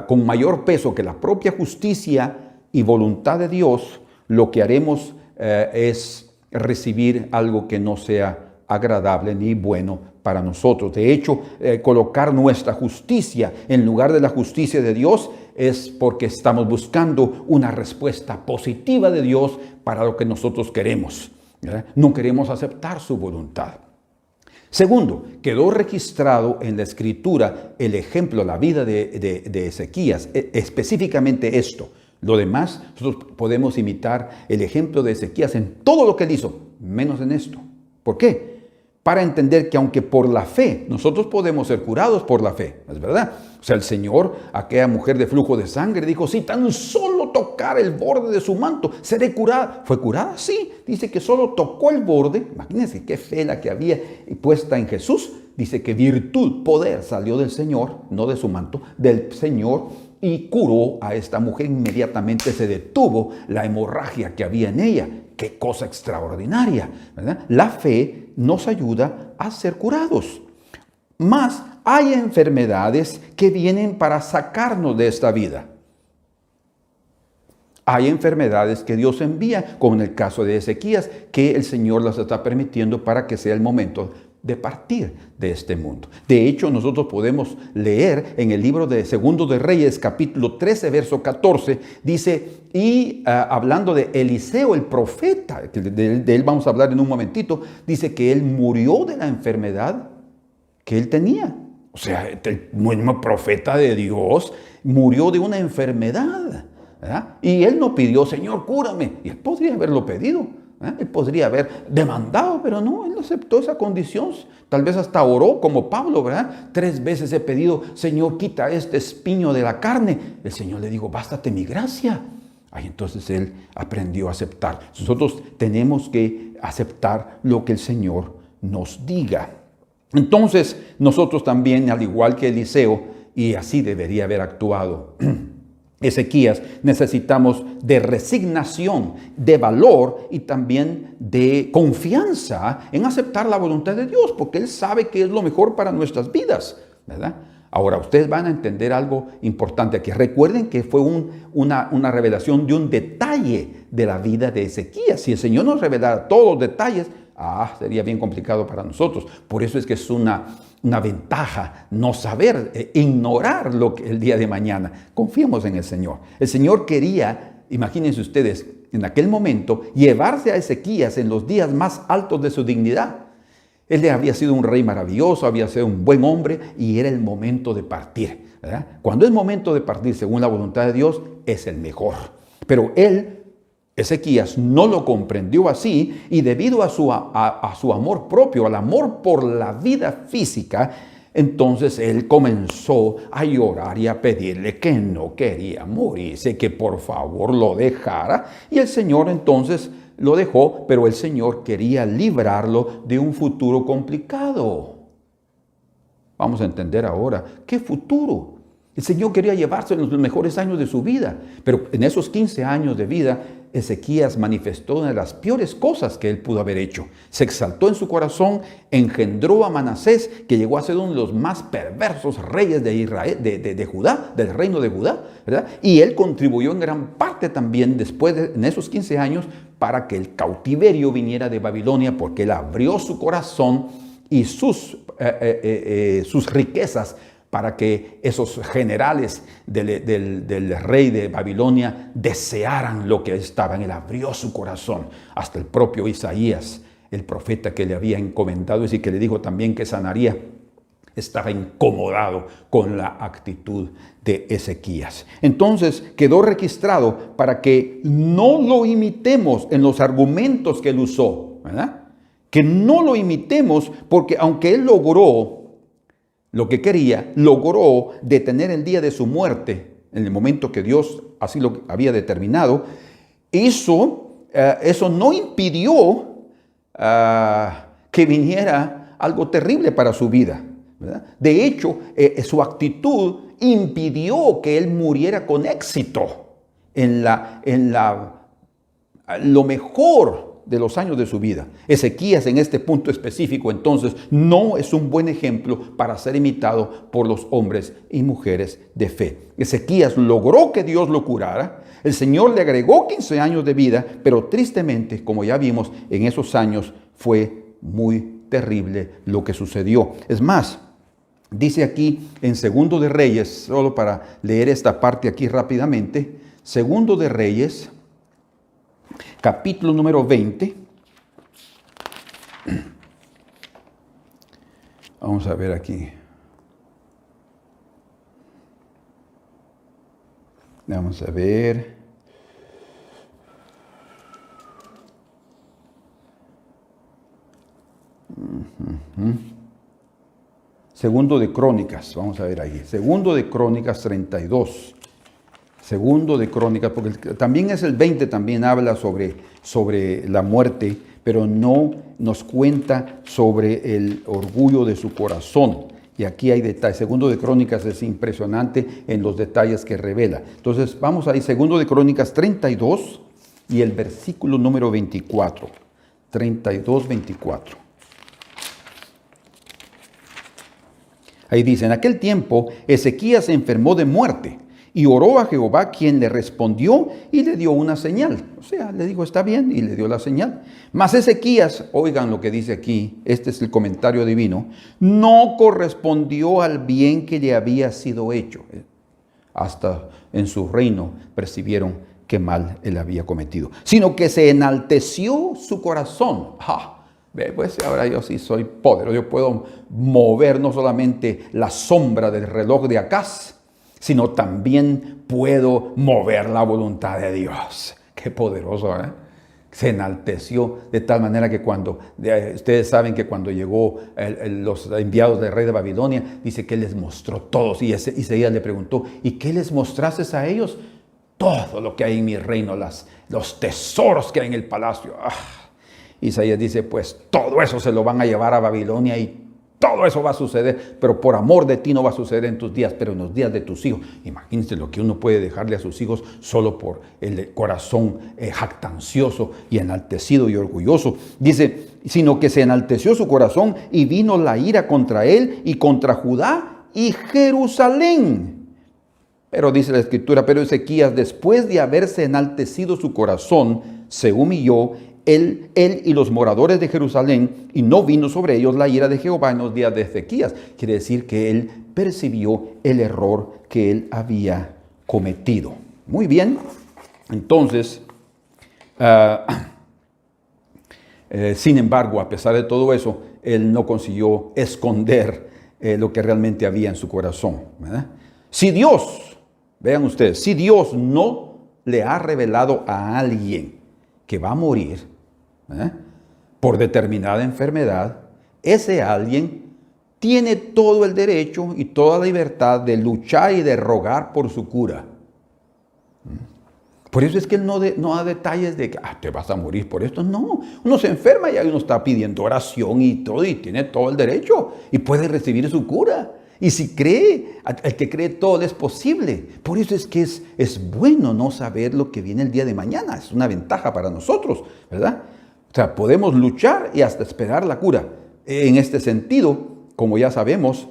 con mayor peso que la propia justicia y voluntad de Dios, lo que haremos es recibir algo que no sea agradable ni bueno para nosotros. De hecho, colocar nuestra justicia en lugar de la justicia de Dios es porque estamos buscando una respuesta positiva de Dios para lo que nosotros queremos, ¿verdad? No queremos aceptar su voluntad. Segundo, quedó registrado en la Escritura el ejemplo, la vida de Ezequías, específicamente esto. Lo demás, nosotros podemos imitar el ejemplo de Ezequías en todo lo que él hizo, menos en esto. ¿Por qué? para entender que aunque por la fe, nosotros podemos ser curados por la fe, ¿es verdad? O sea, el Señor, aquella mujer de flujo de sangre, dijo, si tan solo tocar el borde de su manto, seré curada. ¿Fue curada? Sí. Dice que solo tocó el borde. Imagínense qué fe la que había puesta en Jesús. Dice que virtud, poder salió del Señor, no de su manto, del Señor, y curó a esta mujer. Inmediatamente se detuvo la hemorragia que había en ella. Qué cosa extraordinaria, ¿verdad? La fe nos ayuda a ser curados. Mas hay enfermedades que vienen para sacarnos de esta vida. Hay enfermedades que Dios envía, como en el caso de Ezequías, que el Señor las está permitiendo para que sea el momento de partir de este mundo. De hecho, nosotros podemos leer en el libro de Segundo de Reyes, capítulo 13, verso 14, dice, y hablando de Eliseo, el profeta, que de él vamos a hablar en un momentito, dice que él murió de la enfermedad que él tenía. O sea, el mismo profeta de Dios murió de una enfermedad, ¿verdad? Y él no pidió, Señor, cúrame. Y él podría haberlo pedido, ¿verdad? Él podría haber demandado, pero no, él aceptó esa condición. Tal vez hasta oró como Pablo, ¿verdad? 3 veces he pedido, Señor, quita este espino de la carne. El Señor le dijo, bástate mi gracia. Ahí entonces él aprendió a aceptar. Nosotros tenemos que aceptar lo que el Señor nos diga. Entonces, nosotros también, al igual que Eliseo, y así debería haber actuado Ezequías, necesitamos de resignación, de valor y también de confianza en aceptar la voluntad de Dios, porque Él sabe que es lo mejor para nuestras vidas, ¿verdad? Ahora, ustedes van a entender algo importante aquí. Recuerden que fue una revelación de un detalle de la vida de Ezequías. Si el Señor nos revelara todos los detalles, sería bien complicado para nosotros. Por eso es que es una ventaja no saber, ignorar lo que el día de mañana. Confiemos en el Señor. El Señor quería, imagínense ustedes, en aquel momento, llevarse a Ezequías en los días más altos de su dignidad. Él había sido un rey maravilloso, había sido un buen hombre y era el momento de partir, ¿verdad? Cuando es momento de partir según la voluntad de Dios, es el mejor. Pero Ezequías no lo comprendió así y debido a su amor propio, al amor por la vida física, entonces él comenzó a llorar y a pedirle que no quería morirse, que por favor lo dejara. Y el Señor entonces lo dejó, pero el Señor quería librarlo de un futuro complicado. Vamos a entender ahora, ¿qué futuro? El Señor quería llevarse en los mejores años de su vida, pero en esos 15 años de vida, Ezequías manifestó una de las peores cosas que él pudo haber hecho. Se exaltó en su corazón, engendró a Manasés, que llegó a ser uno de los más perversos reyes de Israel, de Judá, del reino de Judá, ¿verdad? Y él contribuyó en gran parte también después en esos 15 años para que el cautiverio viniera de Babilonia, porque él abrió su corazón y sus riquezas para que esos generales del rey de Babilonia desearan lo que estaba en él. Abrió su corazón. Hasta el propio Isaías, el profeta que le había encomendado y que le dijo también que sanaría, estaba incomodado con la actitud de Ezequías. Entonces quedó registrado para que no lo imitemos en los argumentos que él usó, ¿verdad? Que no lo imitemos, porque aunque él logró lo que quería, logró detener el día de su muerte en el momento que Dios así lo había determinado, eso no impidió que viniera algo terrible para su vida, ¿verdad? De hecho, su actitud impidió que él muriera con éxito en lo mejor de los años de su vida. Ezequías en este punto específico entonces no es un buen ejemplo para ser imitado por los hombres y mujeres de fe. Ezequías logró que Dios lo curara. El Señor le agregó 15 años de vida, pero tristemente, como ya vimos, en esos años fue muy terrible lo que sucedió. Es más, dice aquí en Segundo de Reyes, solo para leer esta parte aquí rápidamente, Segundo de Reyes, capítulo número 20. Vamos a ver aquí. Vamos a ver. Segundo de Crónicas, vamos a ver ahí. Segundo de Crónicas 32. Segundo de Crónicas, porque también es el 20, también habla sobre la muerte, pero no nos cuenta sobre el orgullo de su corazón. Y aquí hay detalles. Segundo de Crónicas es impresionante en los detalles que revela. Entonces, vamos ahí, Segundo de Crónicas 32 y el versículo número 24. 32, 24. Ahí dice, en aquel tiempo Ezequías se enfermó de muerte y oró a Jehová, quien le respondió y le dio una señal. O sea, le dijo, está bien, y le dio la señal. Mas Ezequías, oigan lo que dice aquí, este es el comentario divino, no correspondió al bien que le había sido hecho. Hasta en su reino percibieron que mal él había cometido, sino que se enalteció su corazón. Pues ahora yo sí soy poderoso, yo puedo mover no solamente la sombra del reloj de Acaz, sino también puedo mover la voluntad de Dios. Qué poderoso, ¿eh? Se enalteció de tal manera que ustedes saben que cuando llegó los enviados del rey de Babilonia, dice que él les mostró todos, y Isaías le preguntó, ¿y qué les mostraste a ellos? Todo lo que hay en mi reino, los tesoros que hay en el palacio. Isaías dice, pues todo eso se lo van a llevar a Babilonia y todo eso va a suceder, pero por amor de ti no va a suceder en tus días, pero en los días de tus hijos. Imagínense lo que uno puede dejarle a sus hijos solo por el corazón jactancioso y enaltecido y orgulloso. Dice, sino que se enalteció su corazón y vino la ira contra él y contra Judá y Jerusalén. Pero dice la Escritura, pero Ezequías, después de haberse enaltecido su corazón, se humilló él y los moradores de Jerusalén, y no vino sobre ellos la ira de Jehová en los días de Ezequías. Quiere decir que él percibió el error que él había cometido. Muy bien, entonces, sin embargo, a pesar de todo eso, él no consiguió esconder lo que realmente había en su corazón, ¿verdad? Si Dios, vean ustedes, si Dios no le ha revelado a alguien que va a morir por determinada enfermedad, ese alguien tiene todo el derecho y toda la libertad de luchar y de rogar por su cura. Por eso es que él no da detalles de que te vas a morir por esto. No, uno se enferma y uno está pidiendo oración y todo, y tiene todo el derecho y puede recibir su cura. Y si cree, el que cree todo es posible. Por eso es que es bueno no saber lo que viene el día de mañana. Es una ventaja para nosotros, ¿verdad? O sea, podemos luchar y hasta esperar la cura. En este sentido, como ya sabemos,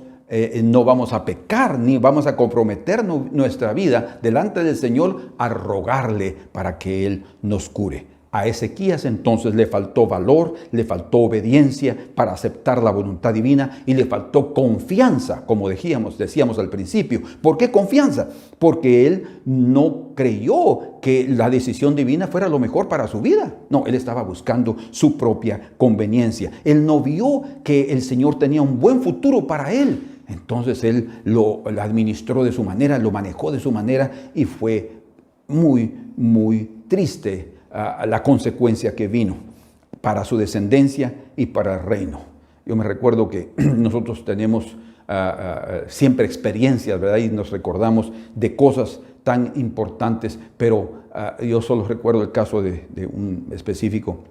no vamos a pecar ni vamos a comprometer nuestra vida delante del Señor a rogarle para que Él nos cure. A Ezequías entonces le faltó valor, le faltó obediencia para aceptar la voluntad divina y le faltó confianza, como decíamos al principio. ¿Por qué confianza? Porque él no creyó que la decisión divina fuera lo mejor para su vida. No, él estaba buscando su propia conveniencia. Él no vio que el Señor tenía un buen futuro para él. Entonces él lo administró de su manera, lo manejó de su manera y fue muy, muy triste la consecuencia que vino para su descendencia y para el reino. Yo me recuerdo que nosotros tenemos siempre experiencias, ¿verdad? Y nos recordamos de cosas tan importantes, pero yo solo recuerdo el caso de un específico,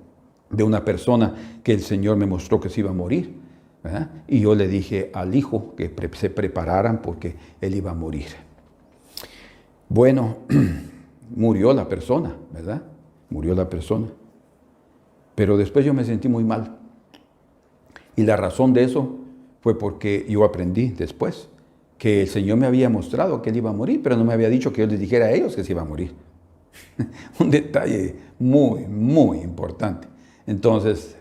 de una persona que el Señor me mostró que se iba a morir, ¿verdad? Y yo le dije al hijo que se prepararan porque él iba a morir. Bueno, murió la persona, ¿verdad? Murió la persona. Pero después yo me sentí muy mal. Y la razón de eso fue porque yo aprendí después que el Señor me había mostrado que él iba a morir, pero no me había dicho que yo les dijera a ellos que se iba a morir. Un detalle muy, muy importante. Entonces,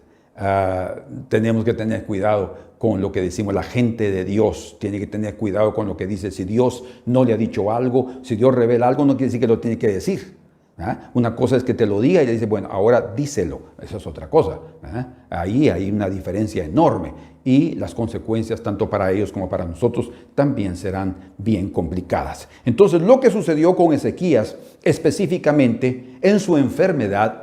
tenemos que tener cuidado con lo que decimos. La gente de Dios tiene que tener cuidado con lo que dice. Si Dios no le ha dicho algo, si Dios revela algo, no quiere decir que lo tiene que decir. Una cosa es que te lo diga y le dice, bueno, ahora díselo. Eso es otra cosa. Ahí hay una diferencia enorme. y las consecuencias tanto para ellos como para nosotros también serán bien complicadas. Entonces, lo que sucedió con Ezequías específicamente en su enfermedad,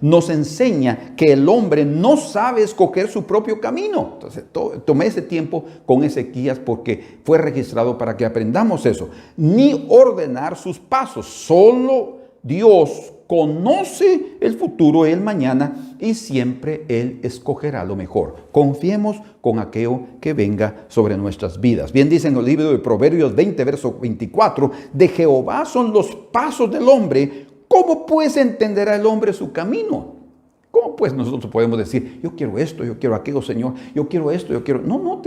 nos enseña que el hombre no sabe escoger su propio camino. Entonces, tomé ese tiempo con Ezequías porque fue registrado para que aprendamos eso. Ni ordenar sus pasos. Solo Dios conoce el futuro, el mañana, y siempre Él escogerá lo mejor. Confiemos con aquello que venga sobre nuestras vidas. Bien dice en el libro de Proverbios 20, verso 24, de Jehová son los pasos del hombre. ¿Cómo pues entenderá el hombre su camino? ¿Cómo pues nosotros podemos decir, yo quiero esto, yo quiero aquello, Señor, yo quiero esto, yo quiero... No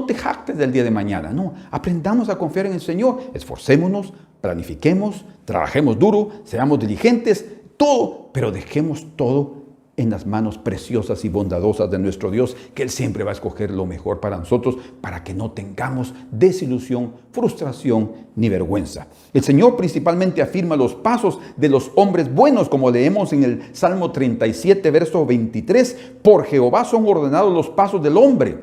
te jactes del día de mañana, no. Aprendamos a confiar en el Señor, esforcémonos, planifiquemos, trabajemos duro, seamos diligentes, todo, pero dejemos todo en las manos preciosas y bondadosas de nuestro Dios, que Él siempre va a escoger lo mejor para nosotros, para que no tengamos desilusión, frustración ni vergüenza. El Señor principalmente afirma los pasos de los hombres buenos, como leemos en el Salmo 37, verso 23, por Jehová son ordenados los pasos del hombre.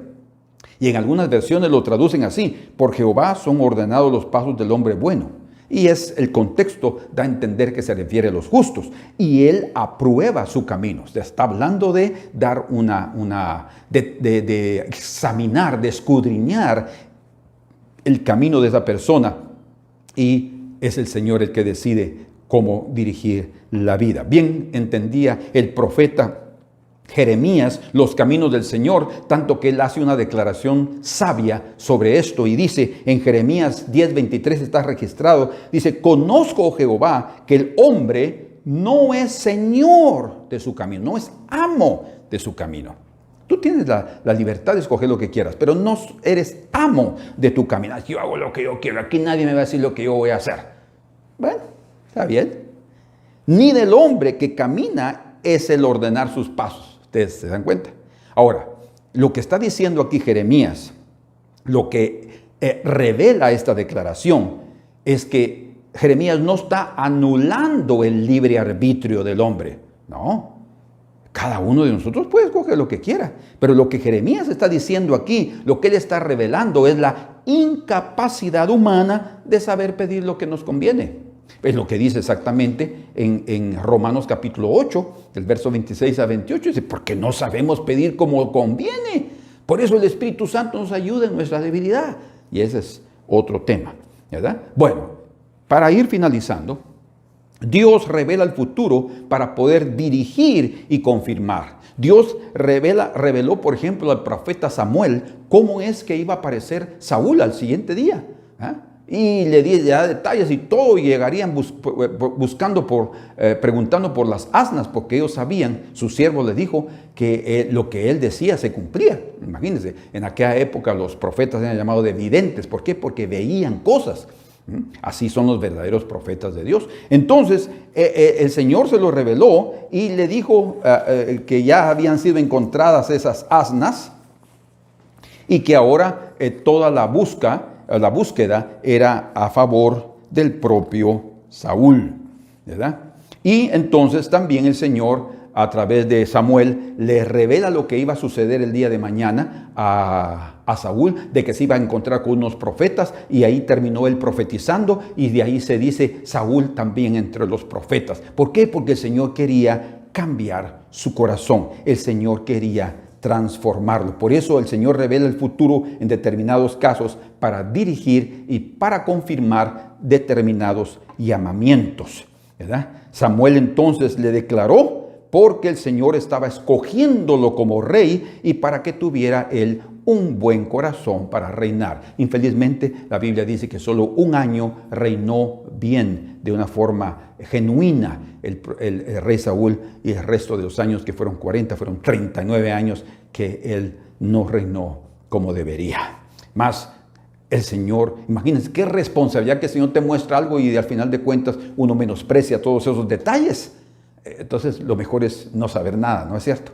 Y en algunas versiones lo traducen así, por Jehová son ordenados los pasos del hombre bueno. Y el contexto da a entender que se refiere a los justos. Y Él aprueba su camino. Se está hablando de dar de examinar, de escudriñar el camino de esa persona. Y es el Señor el que decide cómo dirigir la vida. Bien entendía el profeta Jeremías los caminos del Señor, tanto que él hace una declaración sabia sobre esto y dice en Jeremías 10:23 está registrado, dice, conozco, oh Jehová, que el hombre no es señor de su camino, no es amo de su camino. Tú tienes la libertad de escoger lo que quieras, pero no eres amo de tu camino. Yo hago lo que yo quiero, aquí nadie me va a decir lo que yo voy a hacer. Bueno, está bien. Ni del hombre que camina es el ordenar sus pasos. Ustedes se dan cuenta. Ahora, lo que está diciendo aquí Jeremías, lo que revela esta declaración, es que Jeremías no está anulando el libre arbitrio del hombre. No. Cada uno de nosotros puede escoger lo que quiera. Pero lo que Jeremías está diciendo aquí, lo que él está revelando es la incapacidad humana de saber pedir lo que nos conviene. Es lo que dice exactamente en Romanos capítulo 8, del verso 26 a 28. Dice, porque no sabemos pedir como conviene. Por eso el Espíritu Santo nos ayuda en nuestra debilidad. Y ese es otro tema, ¿verdad? Bueno, para ir finalizando, Dios revela el futuro para poder dirigir y confirmar. Dios reveló, por ejemplo, al profeta Samuel cómo es que iba a aparecer Saúl al siguiente día. Y le da detalles y todo, y llegarían preguntando por las asnas, porque ellos sabían, su siervo le dijo que lo que él decía se cumplía. Imagínense, en aquella época los profetas eran llamados de videntes. ¿Por qué? Porque veían cosas. Así son los verdaderos profetas de Dios. Entonces, el Señor se lo reveló y le dijo que ya habían sido encontradas esas asnas y que ahora toda la búsqueda era a favor del propio Saúl, ¿verdad? Y entonces también el Señor, a través de Samuel, le revela lo que iba a suceder el día de mañana a Saúl, de que se iba a encontrar con unos profetas, y ahí terminó él profetizando, y de ahí se dice Saúl también entre los profetas. ¿Por qué? Porque el Señor quería cambiar su corazón, el Señor quería transformarlo. Por eso el Señor revela el futuro en determinados casos para dirigir y para confirmar determinados llamamientos, ¿verdad? Samuel entonces le declaró porque el Señor estaba escogiéndolo como rey y para que tuviera él un buen corazón para reinar. Infelizmente, la Biblia dice que solo un año reinó bien, de una forma genuina, el rey Saúl, y el resto de los años, que fueron 40, fueron 39 años que él no reinó como debería. Más el Señor, imagínense qué responsabilidad que el Señor te muestra algo y al final de cuentas uno menosprecia todos esos detalles. Entonces lo mejor es no saber nada, ¿no es cierto?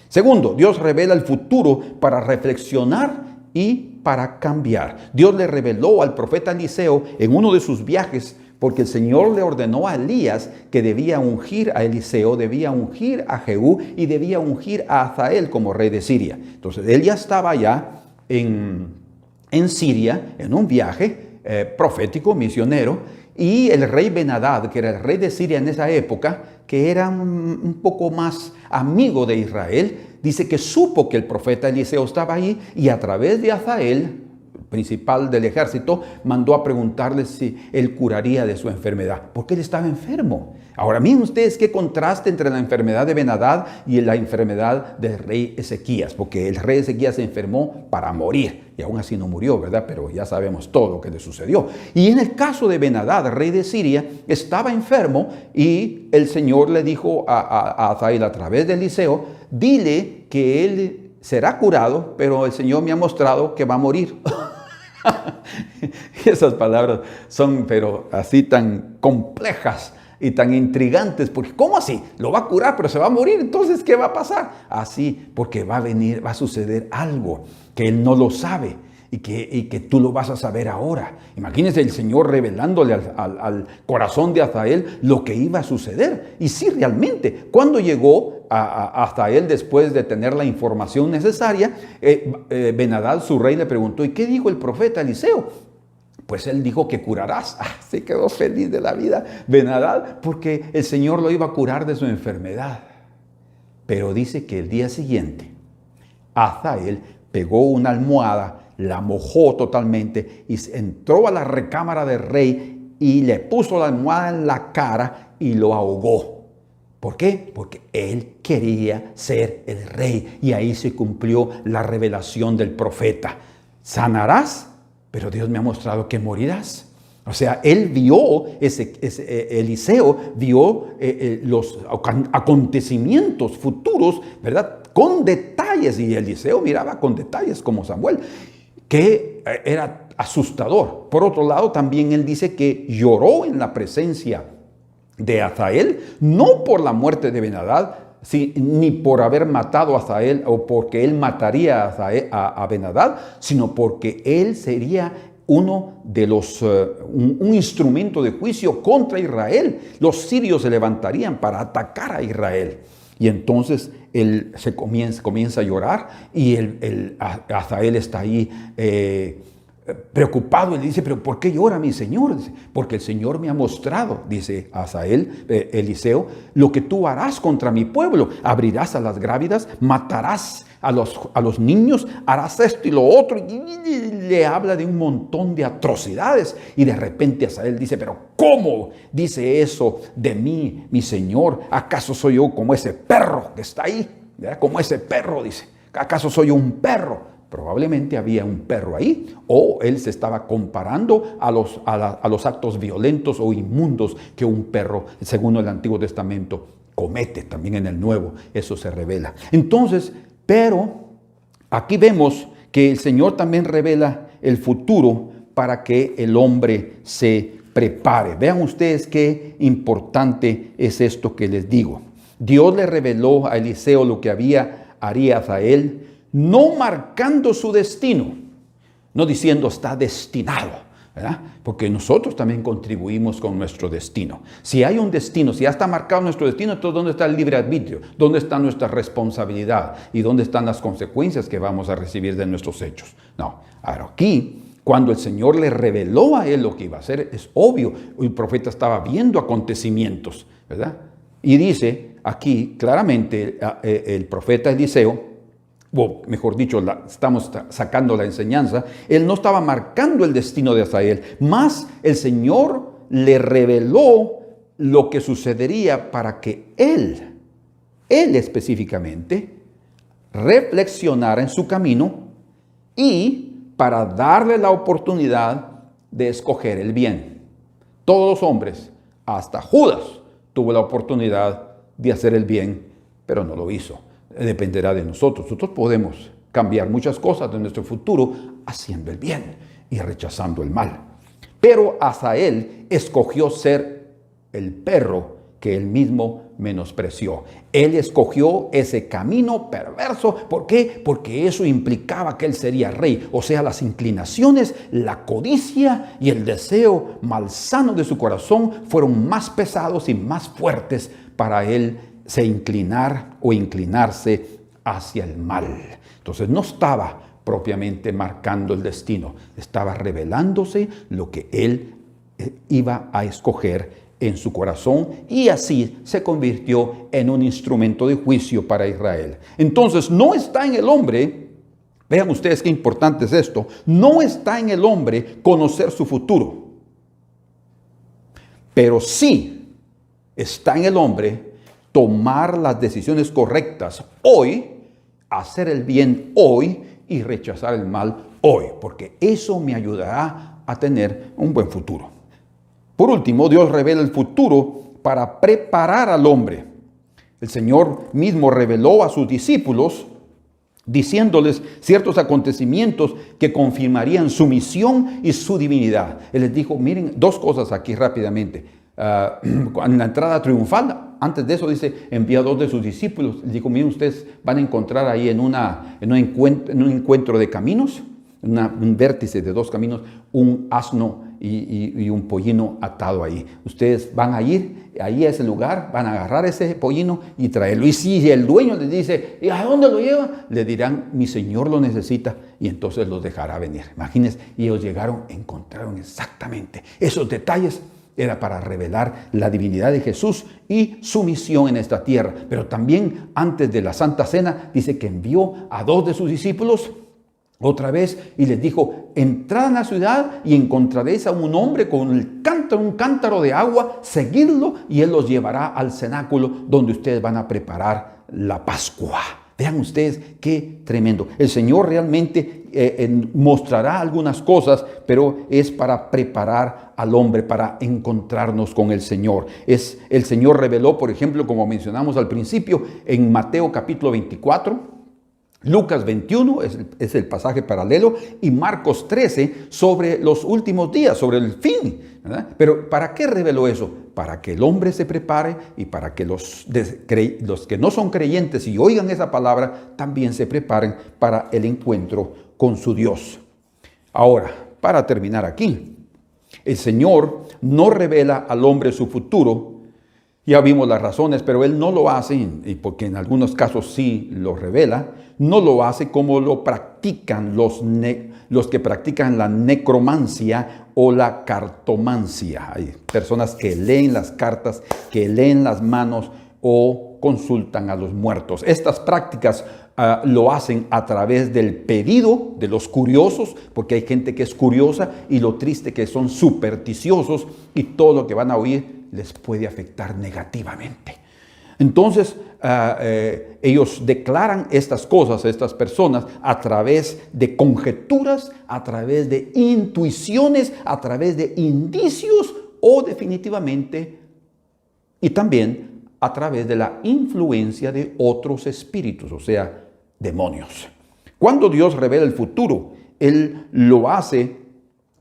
Segundo, Dios revela el futuro para reflexionar y para cambiar. Dios le reveló al profeta Eliseo en uno de sus viajes Porque el Señor le ordenó a Elías que debía ungir a Eliseo, debía ungir a Jehú y debía ungir a Hazael como rey de Siria. Entonces él ya estaba allá en Siria, en un viaje profético, misionero, y el rey Ben-Hadad, que era el rey de Siria en esa época, que era un poco más amigo de Israel, dice que supo que el profeta Eliseo estaba ahí y a través de Hazael, principal del ejército, mandó a preguntarle si él curaría de su enfermedad, porque él estaba enfermo. Ahora miren ustedes qué contraste entre la enfermedad de Ben-Hadad y la enfermedad del rey Ezequías, porque el rey Ezequías se enfermó para morir, y aún así no murió, ¿verdad? Pero ya sabemos todo lo que le sucedió. Y en el caso de Ben-Hadad, rey de Siria, estaba enfermo y el Señor le dijo a Hazael a través de Eliseo, dile que él será curado, pero el Señor me ha mostrado que va a morir. Y esas palabras son pero así tan complejas y tan intrigantes, porque ¿cómo así? Lo va a curar, pero se va a morir, entonces ¿qué va a pasar? Así, porque va a suceder algo que él no lo sabe y que tú lo vas a saber ahora. Imagínense el Señor revelándole al corazón de Hazael lo que iba a suceder. Y sí, realmente, cuando llegó hasta él después de tener la información necesaria, Ben-Hadad, su rey, le preguntó, ¿y qué dijo el profeta Eliseo? Pues él dijo que curarás. Se quedó feliz de la vida Ben-Hadad porque el Señor lo iba a curar de su enfermedad. Pero dice que el día siguiente, Hazael pegó una almohada, la mojó totalmente y entró a la recámara del rey y le puso la almohada en la cara y lo ahogó. ¿Por qué? Porque él quería ser el rey y ahí se cumplió la revelación del profeta. Sanarás, pero Dios me ha mostrado que morirás. O sea, él vio, Eliseo vio los acontecimientos futuros, ¿verdad? Con detalles, y Eliseo miraba con detalles como Samuel, que era asustador. Por otro lado, también él dice que lloró en la presencia de Hazael, no por la muerte de Ben-Hadad, ni por haber matado a Hazael o porque él mataría a Ben-Hadad, sino porque él sería uno de los, un instrumento de juicio contra Israel. Los sirios se levantarían para atacar a Israel. Y entonces él comienza a llorar y Hazael está ahí preocupado y le dice, pero ¿por qué llora mi Señor? Dice, porque el Señor me ha mostrado, dice Hazael, Eliseo, lo que tú harás contra mi pueblo. Abrirás a las grávidas, matarás a los niños, harás esto y lo otro. Y le habla de un montón de atrocidades. Y de repente Hazael dice, pero ¿cómo dice eso de mí, mi Señor? ¿Acaso soy yo como ese perro que está ahí? ¿Verdad? Como ese perro, dice. ¿Acaso soy un perro? Probablemente había un perro ahí, o él se estaba comparando a los actos violentos o inmundos que un perro, según el Antiguo Testamento, comete. También en el Nuevo eso se revela. Entonces, pero aquí vemos que el Señor también revela el futuro para que el hombre se prepare. Vean ustedes qué importante es esto que les digo. Dios le reveló a Eliseo lo que haría Hazael, no marcando su destino, no diciendo está destinado, ¿verdad? Porque nosotros también contribuimos con nuestro destino. Si hay un destino, si ya está marcado nuestro destino, entonces ¿dónde está el libre arbitrio? ¿Dónde está nuestra responsabilidad? ¿Y dónde están las consecuencias que vamos a recibir de nuestros hechos? No, ahora aquí, cuando el Señor le reveló a él lo que iba a hacer, es obvio, el profeta estaba viendo acontecimientos, ¿verdad? Y dice aquí claramente el profeta Eliseo, o mejor dicho, estamos sacando la enseñanza, él no estaba marcando el destino de Hazael, más el Señor le reveló lo que sucedería para que él específicamente, reflexionara en su camino y para darle la oportunidad de escoger el bien. Todos los hombres, hasta Judas, tuvo la oportunidad de hacer el bien, pero no lo hizo. Dependerá de nosotros. Nosotros podemos cambiar muchas cosas de nuestro futuro haciendo el bien y rechazando el mal. Pero Hazael escogió ser el perro que él mismo menospreció. Él escogió ese camino perverso. ¿Por qué? Porque eso implicaba que él sería rey. O sea, las inclinaciones, la codicia y el deseo malsano de su corazón fueron más pesados y más fuertes para él se inclinar o inclinarse hacia el mal. Entonces no estaba propiamente marcando el destino, estaba revelándose lo que él iba a escoger en su corazón, y así se convirtió en un instrumento de juicio para Israel. Entonces no está en el hombre, vean ustedes qué importante es esto, no está en el hombre conocer su futuro, pero sí está en el hombre tomar las decisiones correctas hoy, hacer el bien hoy y rechazar el mal hoy, porque eso me ayudará a tener un buen futuro. Por último, Dios revela el futuro para preparar al hombre. El Señor mismo reveló a sus discípulos, diciéndoles ciertos acontecimientos que confirmarían su misión y su divinidad. Él les dijo, miren, dos cosas aquí rápidamente. En la entrada triunfal, antes de eso dice, envía a 2 de sus discípulos. Les dijo, miren, ustedes van a encontrar ahí en un encuentro de caminos, un vértice de 2 caminos, un asno y un pollino atado ahí. Ustedes van a ir ahí a ese lugar, van a agarrar ese pollino y traerlo. Y si el dueño les dice, ¿y a dónde lo lleva? Le dirán, mi señor lo necesita, y entonces los dejará venir. Imagínense, y ellos llegaron, encontraron exactamente esos detalles. Era para revelar la divinidad de Jesús y su misión en esta tierra. Pero también antes de la Santa Cena dice que envió a 2 de sus discípulos otra vez y les dijo, entrad en la ciudad y encontraréis a un hombre con un cántaro de agua, seguidlo y él los llevará al cenáculo donde ustedes van a preparar la Pascua. Vean ustedes qué tremendo. El Señor realmente mostrará algunas cosas, pero es para preparar al hombre para encontrarnos con el Señor. El Señor reveló, por ejemplo, como mencionamos al principio, en Mateo capítulo 24, Lucas 21 es el pasaje paralelo, y Marcos 13 sobre los últimos días, sobre el fin, ¿verdad? Pero ¿para qué reveló eso? Para que el hombre se prepare y para que los que no son creyentes y oigan esa palabra también se preparen para el encuentro con su Dios. Ahora, para terminar aquí, el Señor no revela al hombre su futuro. Ya vimos las razones, pero Él no lo hace, y porque en algunos casos sí lo revela, no lo hace como lo practican los que practican la necromancia o la cartomancia. Hay personas que leen las cartas, que leen las manos o consultan a los muertos. Estas prácticas lo hacen a través del pedido de los curiosos, porque hay gente que es curiosa, y lo triste que son supersticiosos, y todo lo que van a oír les puede afectar negativamente. Entonces, ellos declaran estas cosas, estas personas, a través de conjeturas, a través de intuiciones, a través de indicios, o definitivamente, y también a través de la influencia de otros espíritus, o sea, demonios. Cuando Dios revela el futuro, Él lo hace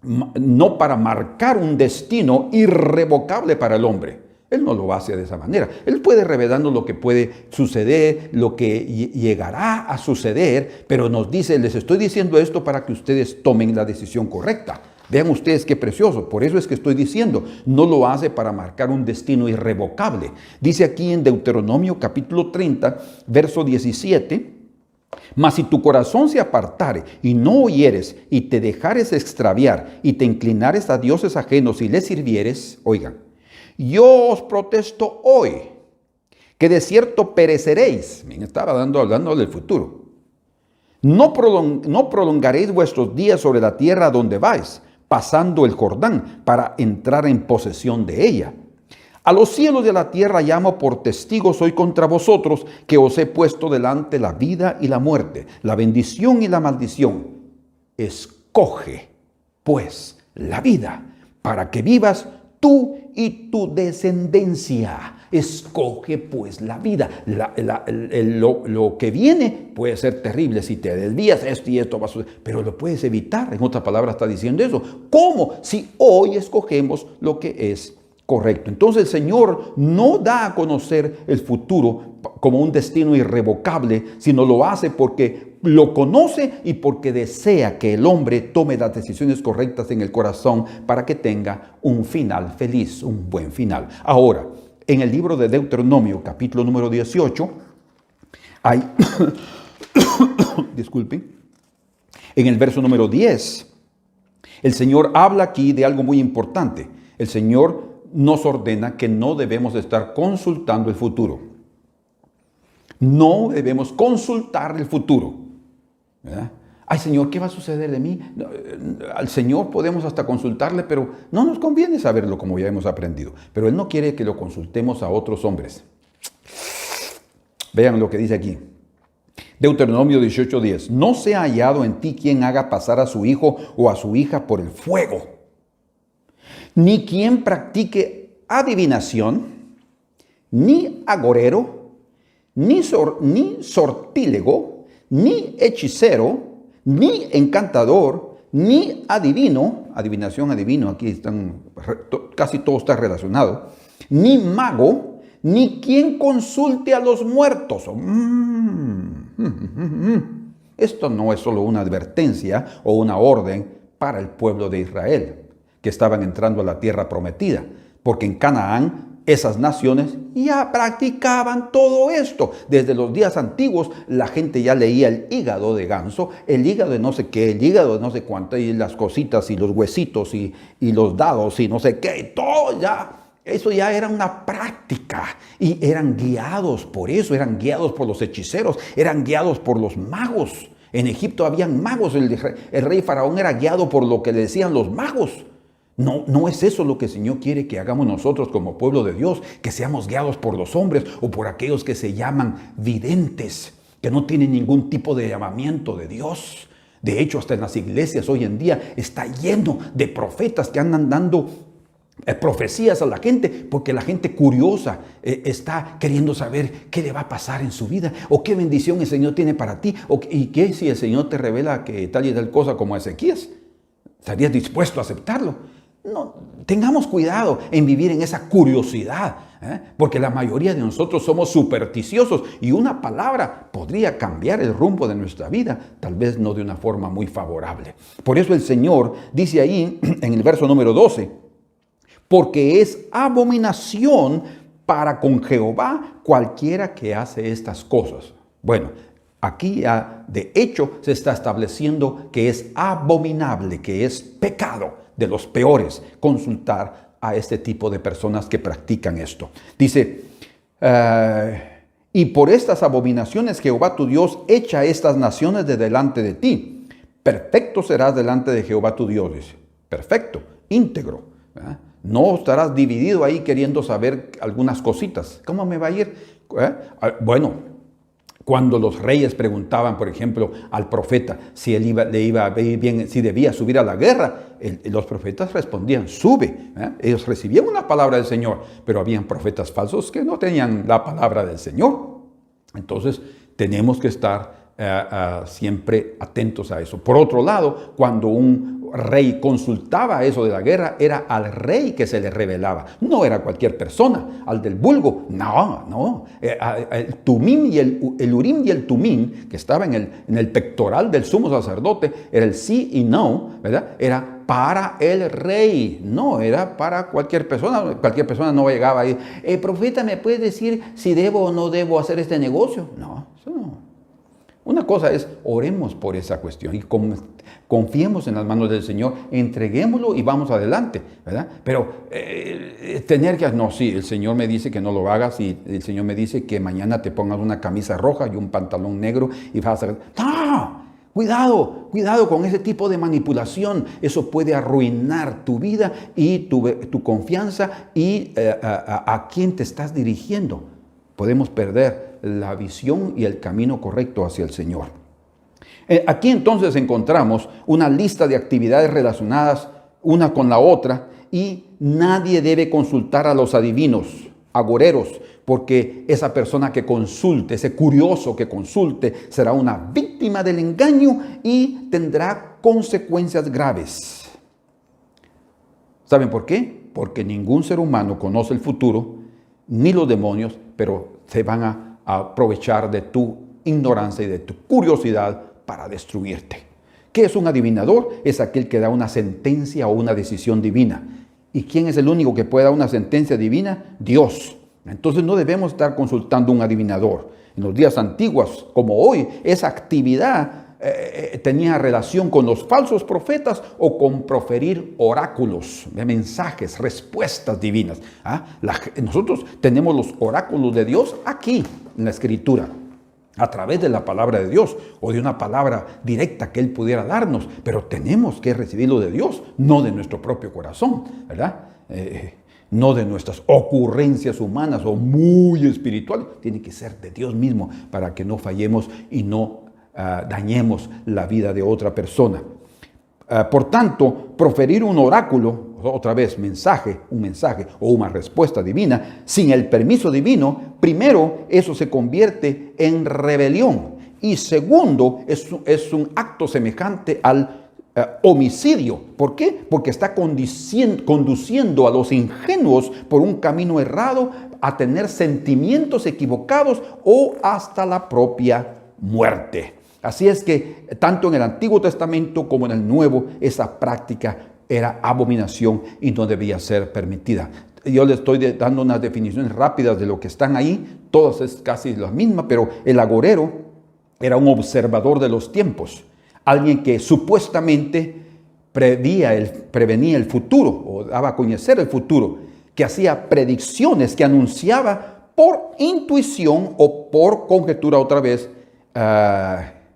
no para marcar un destino irrevocable para el hombre. Él no lo hace de esa manera. Él puede revelarnos lo que puede suceder, lo que llegará a suceder, pero nos dice, les estoy diciendo esto para que ustedes tomen la decisión correcta. Vean ustedes qué precioso. Por eso es que estoy diciendo, no lo hace para marcar un destino irrevocable. Dice aquí en Deuteronomio capítulo 30, verso 17, mas si tu corazón se apartare y no oyeres y te dejares extraviar y te inclinares a dioses ajenos y les sirvieres, oigan, yo os protesto hoy que de cierto pereceréis. Bien, estaba hablando del futuro. No prolongaréis vuestros días sobre la tierra donde vais, pasando el Jordán para entrar en posesión de ella. A los cielos de la tierra llamo por testigos hoy contra vosotros, que os he puesto delante la vida y la muerte, la bendición y la maldición. Escoge, pues, la vida, para que vivas tú y tu descendencia. Escoge, pues, la vida. Lo que viene puede ser terrible. Si te desvías, esto y esto va a suceder, pero lo puedes evitar. En otra palabra está diciendo eso. ¿Cómo? Si hoy escogemos lo que es correcto. Entonces el Señor no da a conocer el futuro como un destino irrevocable, sino lo hace porque lo conoce y porque desea que el hombre tome las decisiones correctas en el corazón para que tenga un final feliz, un buen final. Ahora, en el libro de Deuteronomio, capítulo número 18, hay, disculpen, en el verso número 10, el Señor habla aquí de algo muy importante. El Señor nos ordena que no debemos estar consultando el futuro. No debemos consultar el futuro, ¿verdad? Ay, Señor, ¿qué va a suceder de mí? Al Señor podemos hasta consultarle, pero no nos conviene saberlo como ya hemos aprendido. Pero Él no quiere que lo consultemos a otros hombres. Vean lo que dice aquí. Deuteronomio 18:10. No se ha hallado en ti quien haga pasar a su hijo o a su hija por el fuego, ni quien practique adivinación, ni agorero, ni sortílego, ni hechicero, ni encantador, ni adivino, adivinación, adivino, aquí están, casi todo está relacionado, ni mago, ni quien consulte a los muertos. Esto no es solo una advertencia o una orden para el pueblo de Israel, que estaban entrando a la tierra prometida, porque en Canaán esas naciones ya practicaban todo esto. Desde los días antiguos la gente ya leía el hígado de ganso, el hígado de no sé qué, el hígado de no sé cuánto, y las cositas y los huesitos y los dados y no sé qué, todo ya. Eso ya era una práctica y eran guiados por eso, eran guiados por los hechiceros, eran guiados por los magos. En Egipto habían magos, el rey Faraón era guiado por lo que le decían los magos. No es eso lo que el Señor quiere que hagamos nosotros como pueblo de Dios, que seamos guiados por los hombres o por aquellos que se llaman videntes, que no tienen ningún tipo de llamamiento de Dios. De hecho, hasta en las iglesias hoy en día está lleno de profetas que andan dando profecías a la gente, porque la gente curiosa está queriendo saber qué le va a pasar en su vida, o qué bendición el Señor tiene para ti, y qué si el Señor te revela que tal y tal cosa como Ezequías. ¿Estarías dispuesto a aceptarlo? No, tengamos cuidado en vivir en esa curiosidad, porque la mayoría de nosotros somos supersticiosos y una palabra podría cambiar el rumbo de nuestra vida, tal vez no de una forma muy favorable. Por eso el Señor dice ahí en el verso número 12, porque es abominación para con Jehová cualquiera que hace estas cosas. Bueno, aquí ya de hecho se está estableciendo que es abominable, que es pecado de los peores consultar a este tipo de personas que practican esto. Dice, y por estas abominaciones Jehová tu Dios echa estas naciones de delante de ti. Perfecto serás delante de Jehová tu Dios. Dice, perfecto, íntegro, ¿verdad? No estarás dividido ahí queriendo saber algunas cositas. ¿Cómo me va a ir? Bueno, cuando los reyes preguntaban, por ejemplo, al profeta si le iba a ir bien, si debía subir a la guerra, los profetas respondían, sube. Ellos recibían una palabra del Señor, pero habían profetas falsos que no tenían la palabra del Señor. Entonces, tenemos que estar siempre atentos a eso. Por otro lado, cuando un rey consultaba eso de la guerra, era al rey que se le revelaba, no era cualquier persona, al del vulgo, no. El Tumim y el Urim y el Tumim, que estaba en el pectoral del sumo sacerdote, era el sí y no, ¿verdad? Era para el rey, no era para cualquier persona. Cualquier persona no llegaba ahí, profeta, ¿me puedes decir si debo o no debo hacer este negocio? No, eso no. Una cosa es, oremos por esa cuestión y confiemos en las manos del Señor, entreguémoslo y vamos adelante, ¿verdad? Pero tener que, no, sí, el Señor me dice que no lo hagas y el Señor me dice que mañana te pongas una camisa roja y un pantalón negro y vas a hacer, ¡no! Cuidado con ese tipo de manipulación. Eso puede arruinar tu vida y tu confianza y a quién te estás dirigiendo. Podemos perder la visión y el camino correcto hacia el Señor. Aquí entonces encontramos una lista de actividades relacionadas una con la otra y nadie debe consultar a los adivinos, agoreros, porque esa persona que consulte, ese curioso que consulte, será una víctima del engaño y tendrá consecuencias graves. ¿Saben por qué? Porque ningún ser humano conoce el futuro, ni los demonios, pero se van a aprovechar de tu ignorancia y de tu curiosidad para destruirte. ¿Qué es un adivinador? Es aquel que da una sentencia o una decisión divina. ¿Y quién es el único que puede dar una sentencia divina? Dios. Entonces no debemos estar consultando un adivinador. En los días antiguos, como hoy, esa actividad tenía relación con los falsos profetas o con proferir oráculos, mensajes, respuestas divinas. Nosotros tenemos los oráculos de Dios aquí en la Escritura, a través de la palabra de Dios o de una palabra directa que Él pudiera darnos, pero tenemos que recibirlo de Dios, no de nuestro propio corazón, ¿verdad? No de nuestras ocurrencias humanas o muy espirituales, tiene que ser de Dios mismo para que no fallemos y no dañemos la vida de otra persona. Por tanto, proferir un oráculo, otra vez un mensaje o una respuesta divina, sin el permiso divino, primero, eso se convierte en rebelión. Y segundo, es un acto semejante al homicidio. ¿Por qué? Porque está conduciendo a los ingenuos por un camino errado a tener sentimientos equivocados o hasta la propia muerte. Así es que tanto en el Antiguo Testamento como en el Nuevo, esa práctica era abominación y no debía ser permitida. Yo le estoy dando unas definiciones rápidas de lo que están ahí, todas es casi la misma, pero el agorero era un observador de los tiempos, alguien que supuestamente prevenía el futuro o daba a conocer el futuro, que hacía predicciones, que anunciaba por intuición o por conjetura otra vez,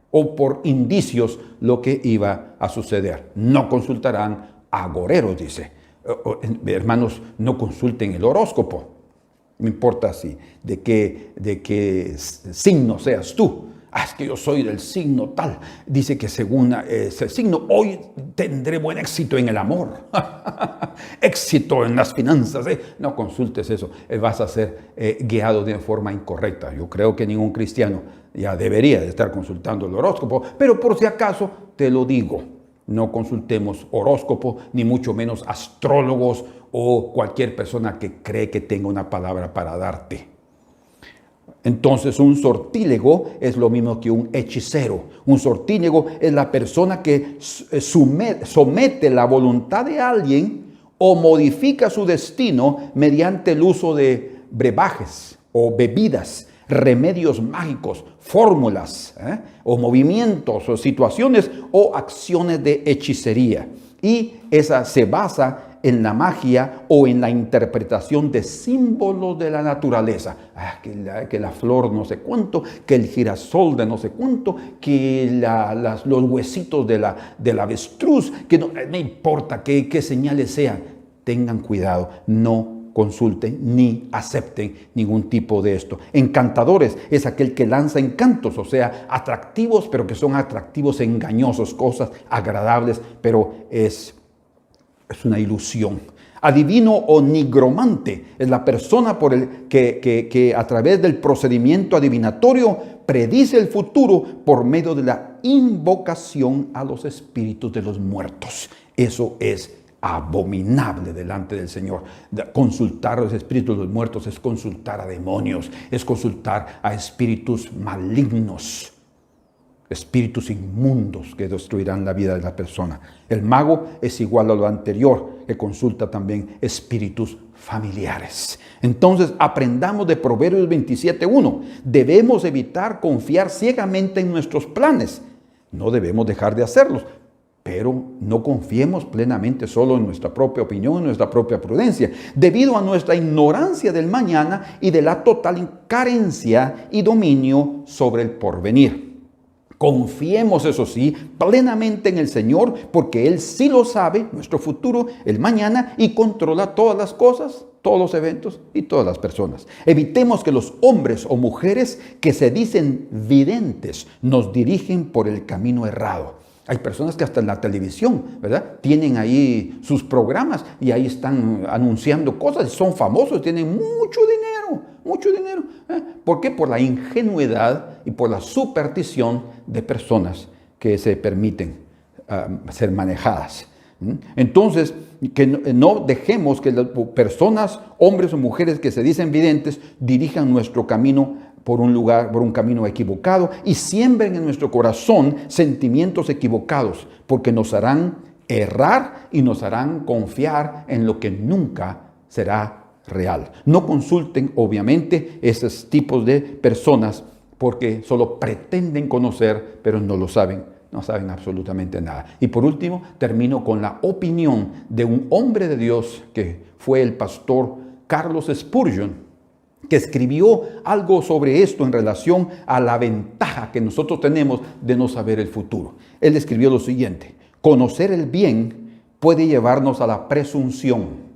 o por indicios lo que iba a suceder. No consultarán agoreros, dice. Hermanos, no consulten el horóscopo. No importa si de qué signo seas tú. Es que yo soy del signo tal. Dice que según ese signo, hoy tendré buen éxito en el amor. Éxito en las finanzas. No consultes eso. Vas a ser guiado de forma incorrecta. Yo creo que ningún cristiano ya debería de estar consultando el horóscopo. Pero por si acaso, te lo digo. No consultemos horóscopo, ni mucho menos astrólogos o cualquier persona que cree que tenga una palabra para darte. Entonces un sortílego es lo mismo que un hechicero. Un sortílego es la persona que somete la voluntad de alguien o modifica su destino mediante el uso de brebajes o bebidas, remedios mágicos, fórmulas, o movimientos o situaciones o acciones de hechicería. Y esa se basa en la magia o en la interpretación de símbolos de la naturaleza. Que la flor no sé cuánto, que el girasol de no sé cuánto, que los huesitos del avestruz, que no importa qué señales sean. Tengan cuidado, no consulten ni acepten ningún tipo de esto. Encantadores es aquel que lanza encantos, o sea, atractivos, pero que son atractivos engañosos, cosas agradables, pero es una ilusión. Adivino o nigromante es la persona por el que a través del procedimiento adivinatorio predice el futuro por medio de la invocación a los espíritus de los muertos. Eso es abominable delante del Señor. Consultar a los espíritus de los muertos es consultar a demonios, es consultar a espíritus malignos, espíritus inmundos que destruirán la vida de la persona. El mago es igual a lo anterior, que consulta también espíritus familiares. Entonces aprendamos de Proverbios 27:1. Debemos evitar confiar ciegamente en nuestros planes. No debemos dejar de hacerlos, pero no confiemos plenamente solo en nuestra propia opinión, en nuestra propia prudencia, debido a nuestra ignorancia del mañana y de la total carencia y dominio sobre el porvenir. Confiemos, eso sí, plenamente en el Señor, porque Él sí lo sabe, nuestro futuro, el mañana, y controla todas las cosas, todos los eventos y todas las personas. Evitemos que los hombres o mujeres que se dicen videntes nos dirigen por el camino errado. Hay personas que hasta en la televisión, ¿verdad?, tienen ahí sus programas y ahí están anunciando cosas, son famosos, tienen mucho dinero, mucho dinero. ¿Por qué? Por la ingenuidad y por la superstición de personas que se permiten ser manejadas. Entonces, que no dejemos que las personas, hombres o mujeres que se dicen videntes, dirijan nuestro camino por un camino equivocado y siembren en nuestro corazón sentimientos equivocados, porque nos harán errar y nos harán confiar en lo que nunca será real. No consulten, obviamente, esos tipos de personas porque solo pretenden conocer, pero no lo saben. No saben absolutamente nada. Y por último, termino con la opinión de un hombre de Dios que fue el pastor Carlos Spurgeon, que escribió algo sobre esto en relación a la ventaja que nosotros tenemos de no saber el futuro. Él escribió lo siguiente: conocer el bien puede llevarnos a la presunción.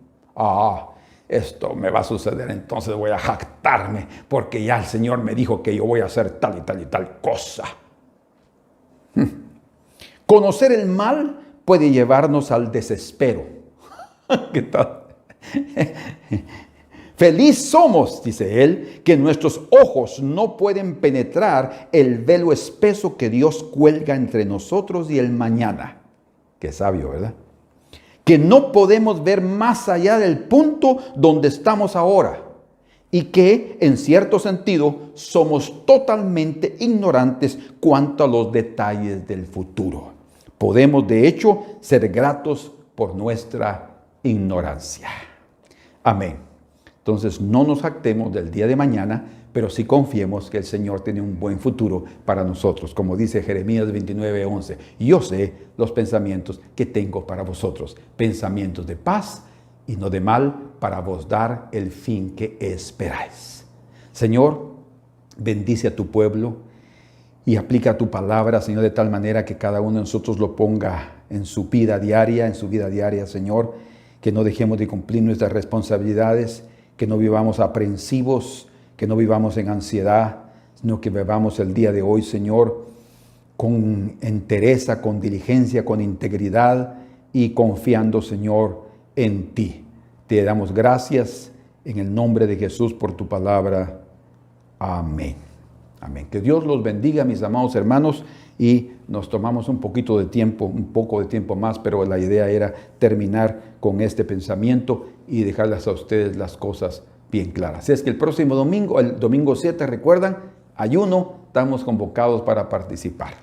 Esto me va a suceder, entonces voy a jactarme porque ya el Señor me dijo que yo voy a hacer tal y tal y tal cosa. Conocer el mal puede llevarnos al desespero. ¿Qué tal? Feliz somos, dice él, que nuestros ojos no pueden penetrar el velo espeso que Dios cuelga entre nosotros y el mañana. Qué sabio, ¿verdad? Que no podemos ver más allá del punto donde estamos ahora. Y que, en cierto sentido, somos totalmente ignorantes cuanto a los detalles del futuro. Podemos, de hecho, ser gratos por nuestra ignorancia. Amén. Entonces, no nos jactemos del día de mañana, pero sí confiemos que el Señor tiene un buen futuro para nosotros. Como dice Jeremías 29:11, yo sé los pensamientos que tengo para vosotros, pensamientos de paz y no de mal, para vos dar el fin que esperáis. Señor, bendice a tu pueblo y aplica tu palabra, Señor, de tal manera que cada uno de nosotros lo ponga en su vida diaria, Señor, que no dejemos de cumplir nuestras responsabilidades, que no vivamos aprensivos, que no vivamos en ansiedad, sino que vivamos el día de hoy, Señor, con entereza, con diligencia, con integridad y confiando, Señor, en ti. Te damos gracias en el nombre de Jesús por tu palabra. Amén. Amén. Que Dios los bendiga, mis amados hermanos, y nos tomamos un poco de tiempo más, pero la idea era terminar con este pensamiento y dejarles a ustedes las cosas bien claras. Así es que el próximo domingo, el domingo 7, recuerdan, ayuno, estamos convocados para participar.